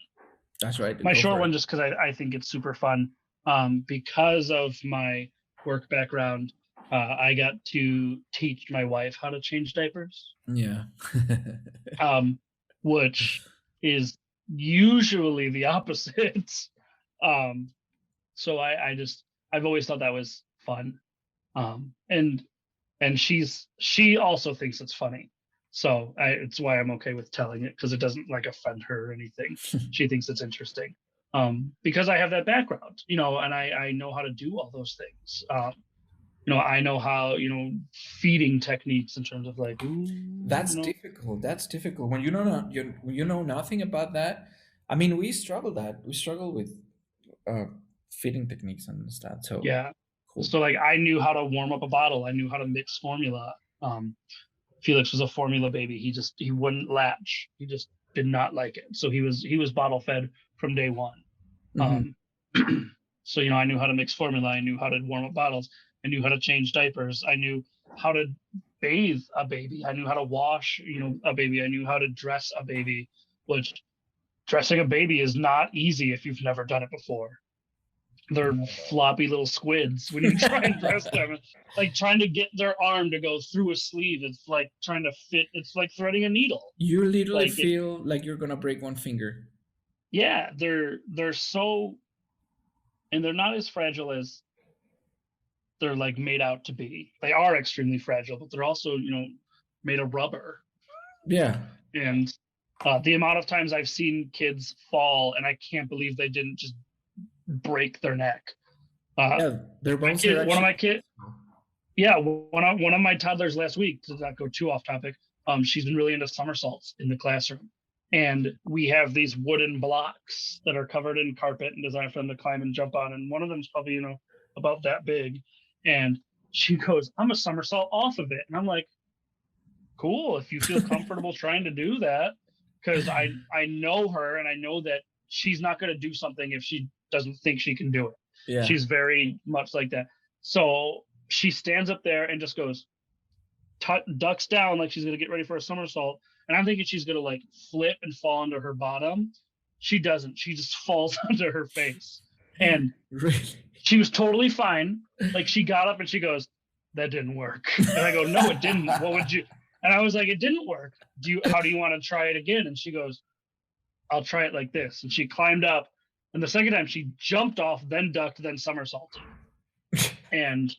That's right. My Go short for one it. just because I think it's super fun. Because of my work background, I got to teach my wife how to change diapers, Yeah. which is usually the opposite. um, so I've always thought that was fun. And she also thinks it's funny. So it's why I'm okay with telling it because it doesn't like offend her or anything. She thinks it's interesting. Because I have that background, and I know how to do all those things. I know how, feeding techniques in terms of like, That's difficult. That's difficult when when you know nothing about that. I mean, we struggle with uh feeding techniques and stuff. So yeah. cool. So like I knew how to warm up a bottle. I knew how to mix formula. Felix was a formula baby. He wouldn't latch. He just did not like it. So he was bottle fed from day one. Hmm. Um, so I knew how to mix formula. I knew how to warm up bottles. I knew how to change diapers. I knew how to bathe a baby. I knew how to wash, a baby. I knew how to dress a baby, which dressing a baby is not easy if you've never done it before. They're floppy little squids when you try and dress them. Like trying to get their arm to go through a sleeve. It's like trying to fit. It's like threading a needle. You literally Like it, feel like you're gonna break one finger. yeah, they're so, and they're not as fragile as they're like made out to be. They are extremely fragile, but they're also made of rubber. Yeah. And the amount of times I've seen kids fall, and I can't believe they didn't just break their neck. Yeah, their bones are One of my actually. kids, yeah, one of my toddlers last week, to not go too off topic, she's been really into somersaults in the classroom. And we have these wooden blocks that are covered in carpet and designed for them to climb and jump on. And one of them's probably, about that big. And she goes, I'm a somersault off of it. And I'm like, cool, if you feel comfortable trying to do that. Because I know her and I know that she's not going to do something if she doesn't think she can do it. Yeah. She's very much like that. So she stands up there and just goes, ducks down like she's going to get ready for a somersault. And I'm thinking she's going to like flip and fall onto her bottom. She doesn't. She just falls onto her face. And Really? she was totally fine. Like she got up and she goes, that didn't work. And I go, no, it didn't. What would you? And I was like, it didn't work. How do you want to try it again? And she goes, I'll try it like this. And she climbed up. And the second time she jumped off, then ducked, then somersaulted. And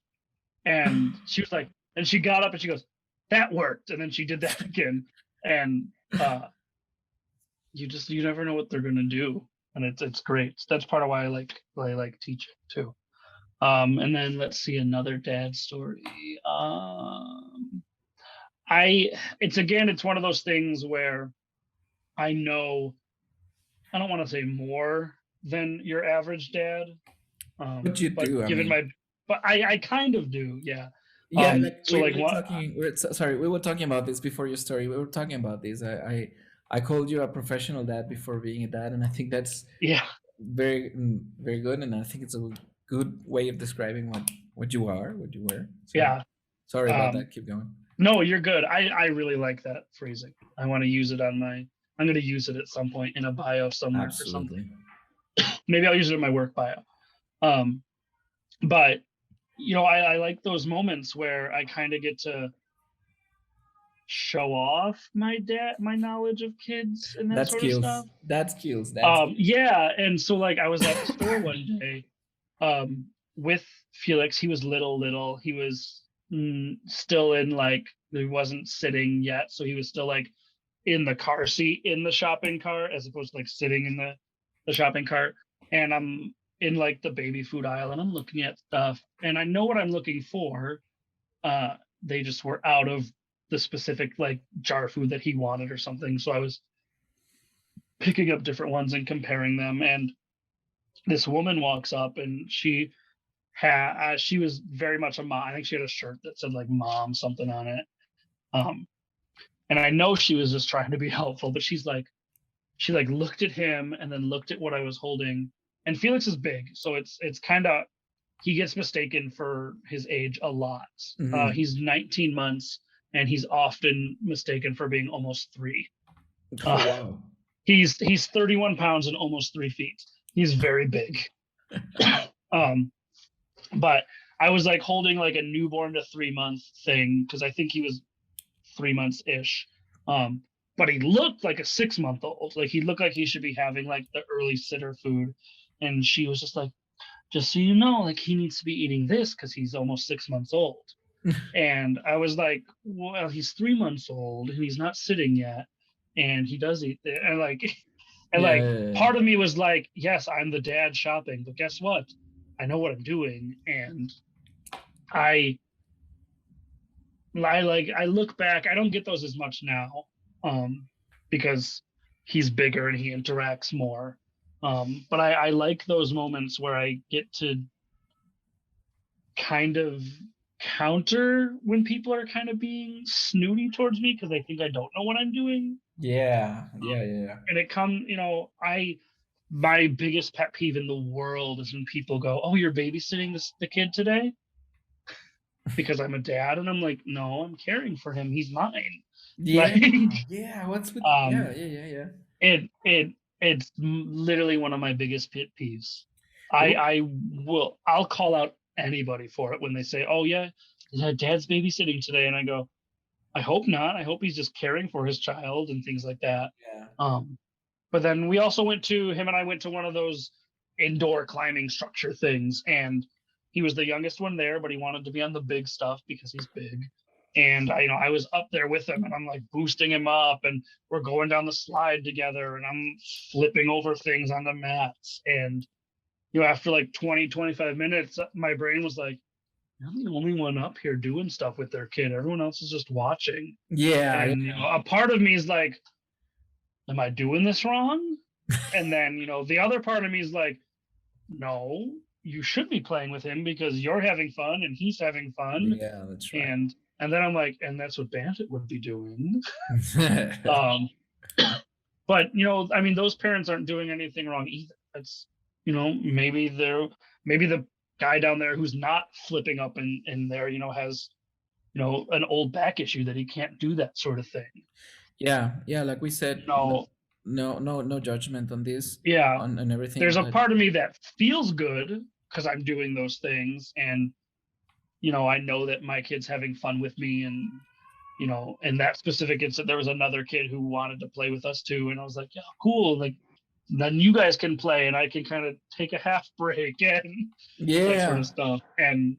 she was like, and she got up and she goes, that worked. And then she did that again. And you never know what they're gonna do, and it's great. That's part of why I like teaching too. And then let's see another dad story. It's one of those things where I know I don't want to say more than your average dad. What you But do, I given mean. but I kind of do, yeah. Yeah, like So like we're what? talking. Sorry, we were talking about this before your story. We were talking about this. I called you a professional dad before being a dad, and I think that's Yeah, very good. And I think it's a good way of describing what you are, what you were. So yeah. sorry about Um, that. Keep going. no, you're good. I really like that phrasing. I want to use it on my. I'm going to use it at some point in a bio somewhere or something. Absolutely. Maybe I'll use it in my work bio. Um, but I like those moments where I kind of get to show off my knowledge of kids and that That sort of skills. stuff. That skills. That's Yeah, and so like I was at the store one day with Felix. He was little. He was still in like he wasn't sitting yet, so he was still like in the car seat in the shopping cart as opposed to like sitting in the shopping cart. And I'm in like the baby food aisle and I'm looking at stuff and I know what I'm looking for. They just were out of the specific like jar food that he wanted or something. So I was picking up different ones and comparing them. And this woman walks up and she was very much a mom. I think she had a shirt that said like mom something on it. And I know she was just trying to be helpful, but she looked at him and then looked at what I was holding. And Felix is big, so it's kind of he gets mistaken for his age a lot. Mhm. He's 19 months and he's often mistaken for being almost 3. Oh Uh, wow. he's 31 pounds and almost 3 feet. He's very big. But I was like holding like a newborn to 3-month thing because I think he was 3 months ish. But he looked like a 6-month-old. Like he looked like he should be having like the early sitter food. And she was just like, just so you know, like he needs to be eating this because he's almost 6 months old. And I was like, well, he's 3 months old and he's not sitting yet. And he does eat it. And like, Yeah. part of me was like, yes, I'm the dad shopping, but guess what? I know what I'm doing. And I look back, I don't get those as much now, because he's bigger and he interacts more. But I like those moments where I get to kind of counter when people are kind of being snooty towards me because they think I don't know what I'm doing. Yeah. And my biggest pet peeve in the world is when people go, "Oh, you're babysitting the kid today?" Because I'm a dad, and I'm like, "No, I'm caring for him. He's mine." Yeah. Like, Yeah. What's with um, yeah. it's literally one of my biggest pet peeves. I'll call out anybody for it when they say, "Oh yeah, dad's babysitting today," and I go, "I hope not. I hope he's just caring for his child and things like that." Yeah. But then we also him and I went to one of those indoor climbing structure things, and he was the youngest one there, but he wanted to be on the big stuff because he's big. And I was up there with him and I'm like boosting him up and we're going down the slide together and I'm flipping over things on the mats. And, after like 20-25 minutes, my brain was like, "I'm the only one up here doing stuff with their kid. Everyone else is just watching." Yeah. And, a part of me is like, am I doing this wrong? And then, the other part of me is like, no, you should be playing with him because you're having fun and he's having fun. Yeah, that's right. And then I'm like, and that's what Bandit would be doing. But those parents aren't doing anything wrong either. That's maybe the guy down there who's not flipping up in there, has an old back issue that he can't do that sort of thing. Yeah, like we said, No, no judgment on this, yeah. on everything. There's a part of me that feels good because I'm doing those things, and I know that my kid's having fun with me, and in that specific instance, there was another kid who wanted to play with us too, and I was like, yeah, cool, like then you guys can play, and I can kind of take a half break and that sort of stuff, and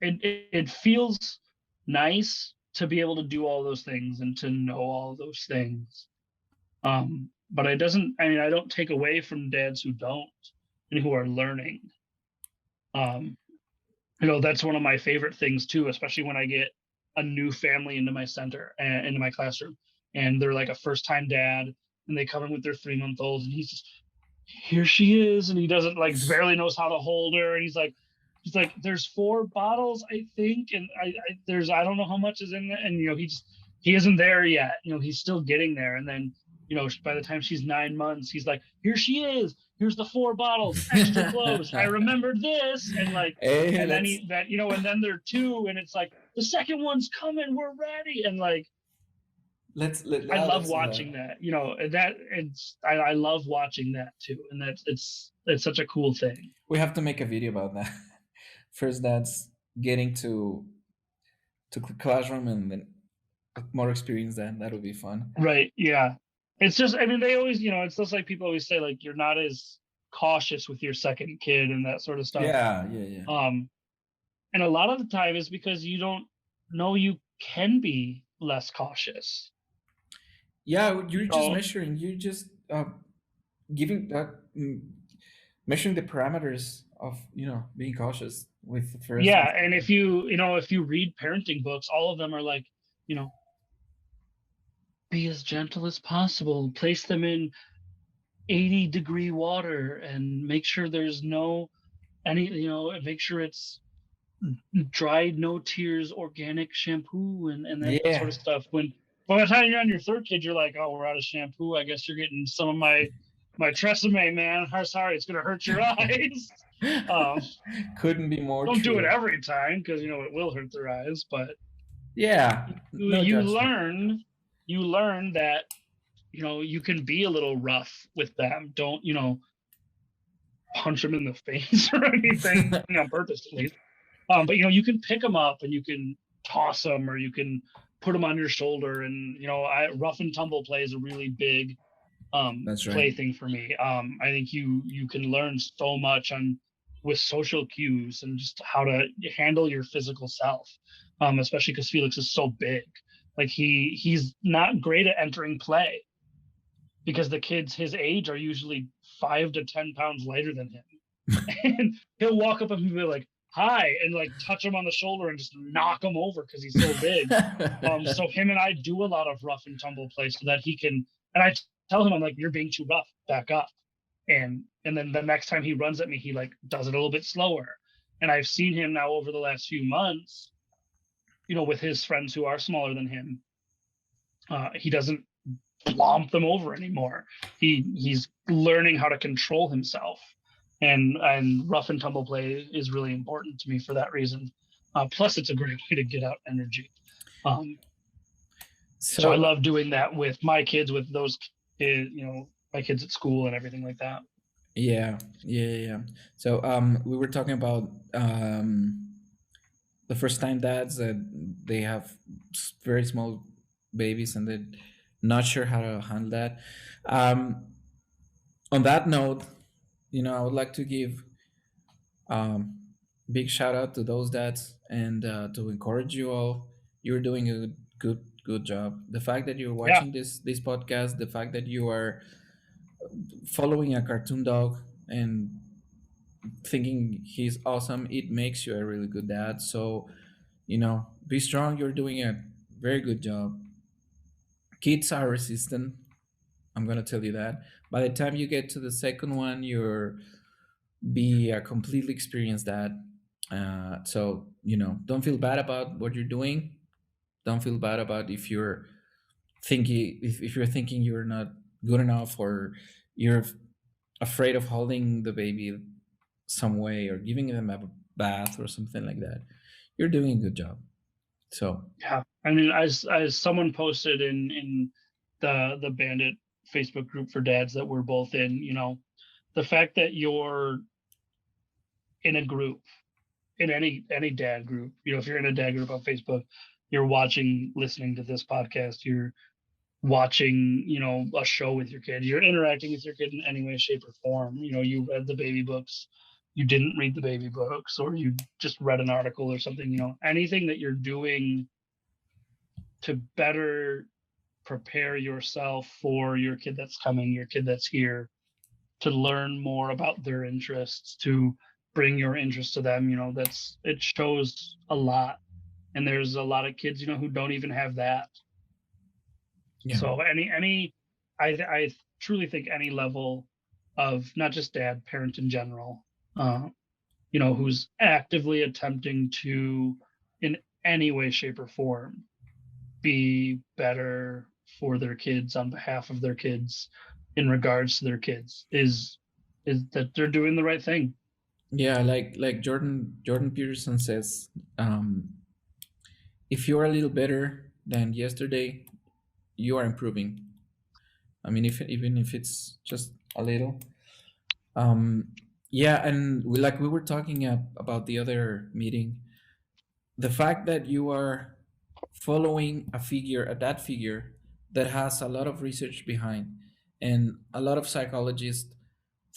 it feels nice to be able to do all those things and to know all those things. But it doesn't. I mean, I don't take away from dads who don't and who are learning. Um, that's one of my favorite things too, especially when I get a new family into my center and into my classroom, and they're like a first time dad, and they come in with their 3-month old, and he's just, here she is, and he doesn't like barely knows how to hold her, and he's like, there's 4 bottles, I think, and I don't know how much is in there, and he isn't there yet. He's still getting there, and then by the time she's 9 months, he's like, here she is. Here's the 4 bottles, extra close. I remembered this, and like, Hey, and then that's- and then there are 2, and it's like the second one's coming. We're ready, and like, I love watching that. I love watching that too, and it's such a cool thing. We have to make a video about that. First, that's getting to classroom, and then more experience. That would be fun. Right? Yeah. It's just, I mean, they always, it's just like people always say, like, you're not as cautious with your second kid and that sort of stuff. Yeah. And a lot of the time is because you don't know you can be less cautious. Yeah, you're just measuring. You're just giving measuring the parameters of being cautious with the first. Yeah, and if you read parenting books, all of them are like, be as gentle as possible. Place them in 80-degree water and make sure there's make sure it's dried, no tears, organic shampoo and that sort of stuff. When by the time you're on your 3rd kid, you're like, oh, we're out of shampoo. I guess you're getting some of my Tresemme, man. I'm sorry, it's gonna hurt your eyes. Couldn't be more. Don't true. do it every time because it will hurt their eyes. But yeah, you learn that you can be a little rough with them. Don't punch them in the face or anything on purpose, at least. But you can pick them up and you can toss them, or you can put them on your shoulder. And rough and tumble play is a really big That's right. play thing for me. I think you can learn so much with social cues and just how to handle your physical self, especially because Felix is so big. Like he's not great at entering play because the kids his age are usually 5 to 10 pounds lighter than him. And he'll walk up and be like, hi, and like touch him on the shoulder and just knock him over because he's so big. So him and I do a lot of rough and tumble play so that he can, and I tell him, I'm like, you're being too rough, back up. And then the next time he runs at me, he like does it a little bit slower. And I've seen him now over the last few months, with his friends who are smaller than him, he doesn't lomp them over anymore. He's learning how to control himself, and rough and tumble play is really important to me for that reason. Plus, it's a great way to get out energy. So I love doing that with my kids, with those kids, my kids at school and everything like that. Yeah. So we were talking about the first time dads that they have very small babies and they're not sure how to handle that. On that note, I would like to give big shout out to those dads and to encourage you all. You're doing a good job. The fact that you're watching this podcast, the fact that you are following a cartoon dog and thinking he's awesome, it makes you a really good dad. So be strong. You're doing a very good job. Kids are resistant, I'm gonna tell you that. By the time you get to the second one, you're be a completely experienced dad. So don't feel bad about what you're doing. Don't feel bad about if you're thinking you're not good enough, or you're afraid of holding the baby some way or giving them a bath or something like that. You're doing a good job. So yeah, I mean, as someone posted in the Bandit Facebook group for dads that we're both in, the fact that you're in a group, in any dad group, if you're in a dad group on Facebook, you're listening to this podcast, you're watching, a show with your kid, you're interacting with your kid in any way, shape, or form. You read the baby books, you didn't read the baby books, or you just read an article or something, anything that you're doing to better prepare yourself for your kid that's coming, your kid that's here, to learn more about their interests, to bring your interest to them. It shows a lot. And there's a lot of kids, who don't even have that. Yeah. So I truly think any level of not just dad, parent in general, who's actively attempting to, in any way, shape, or form, be better for their kids on behalf of their kids in regards to their kids is that they're doing the right thing. Yeah, like Jordan Peterson says, if you are a little better than yesterday, you are improving. I mean, if even if it's just a little. Um, yeah, and like we were talking about the other meeting, the fact that you are following that figure that has a lot of research behind, and a lot of psychologists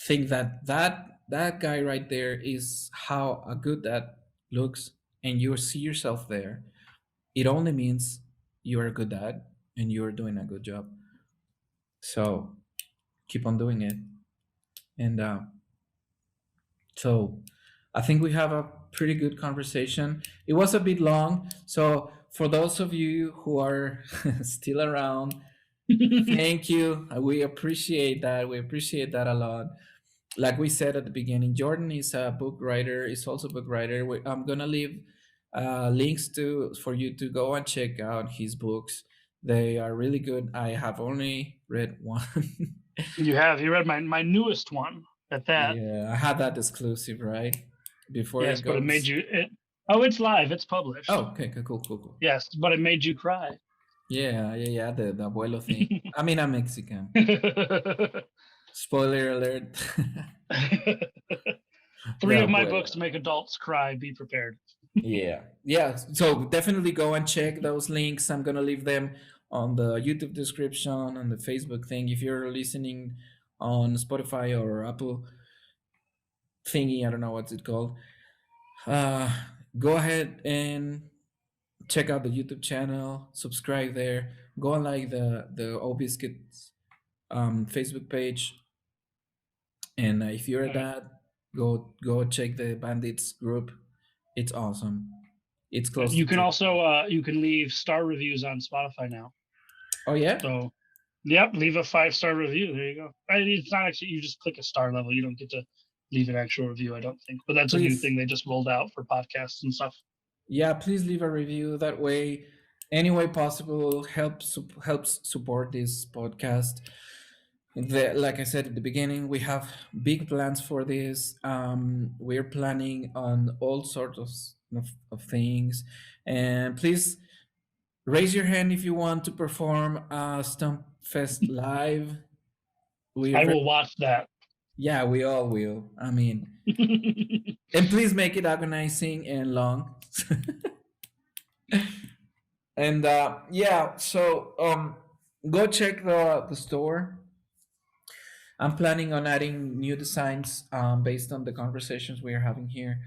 think that that guy right there is how a good dad looks, and you see yourself there. It only means you're a good dad and you're doing a good job. So keep on doing it. And so I think we have a pretty good conversation. It was a bit long. So for those of you who are still around, thank you. We appreciate that. We appreciate that a lot. Like we said at the beginning, Jordan is a book writer. Is also a book writer. I'm gonna leave links to for you to go and check out his books. They are really good. I have only read one. You read my newest one at that. Yeah, I had that exclusive, right? Before Yes, it but it goes. made you it's live, it's published. Oh, okay, okay, cool. Yes, but it made you cry. Yeah. The abuelo thing. I mean, I'm Mexican. Spoiler alert. Three The of my abuelo. books make adults cry. Be prepared. Yeah. So definitely go and check those links. I'm gonna leave them on the YouTube description and the Facebook thing. If you're listening on Spotify or Apple thingy, I don't know what's it called. Uh, Go ahead and check out the YouTube channel. Subscribe there. Go and like the O Biscuits Facebook page. And if you're a dad, go check the Bandits group. It's awesome. It's close You to can 2. also you can leave star reviews on Spotify now. Oh yeah. So, yep, leave a 5-star review. There you go. It's not actually, you just click a star level. You don't get to leave an actual review, I don't think. But that's a new Please. thing they just rolled out for podcasts and stuff. Yeah, please leave a review. That way, any way possible, helps support this podcast. Like I said at the beginning, we have big plans for this. We're planning on all sorts of things, and please raise your hand if you want to perform Stump Fest live. I will watch that. Yeah, we all will. I mean, and please make it agonizing and long. And yeah, so go check the store. I'm planning on adding new designs based on the conversations we are having here.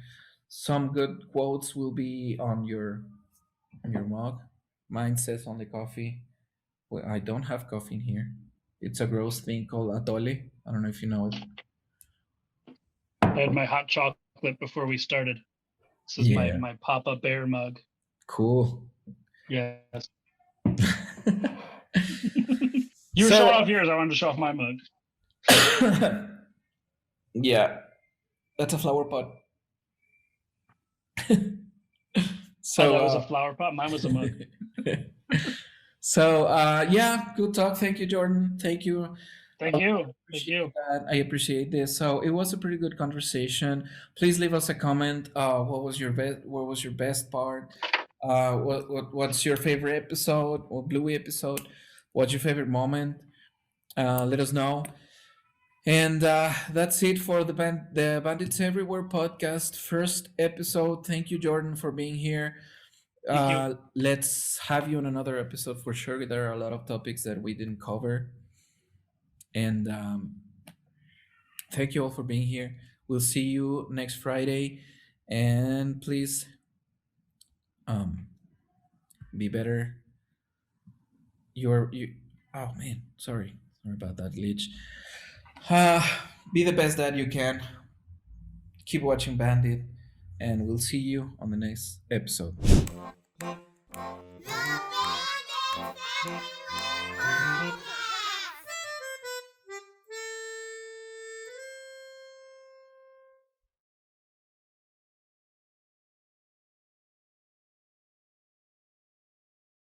Some good quotes will be on your mug. Mine says only coffee. Well, I don't have coffee in here. It's a gross thing called atole. I don't know if you know it. I had my hot chocolate before we started. This is my Papa Bear mug. Cool. Yes. You were showing off yours. I wanted to show off my mug. Yeah, that's a flower pot. So that was a flower pot. Mine was a mug. So yeah, good talk. Thank you, Jordan. Thank you. Thank you. I appreciate this. So it was a pretty good conversation. Please leave us a comment. What was your best part? What's your favorite episode or Bluey episode? What's your favorite moment? Let us know. And that's it for the Bandits Everywhere podcast first episode. Thank you, Jordan, for being here. Let's have you on another episode for sure. There are a lot of topics that we didn't cover. And thank you all for being here. We'll see you next Friday. And please be better. you. Oh man, sorry about that glitch. Uh, be the best dad you can. Keep watching Bandit, and we'll see you on the next episode.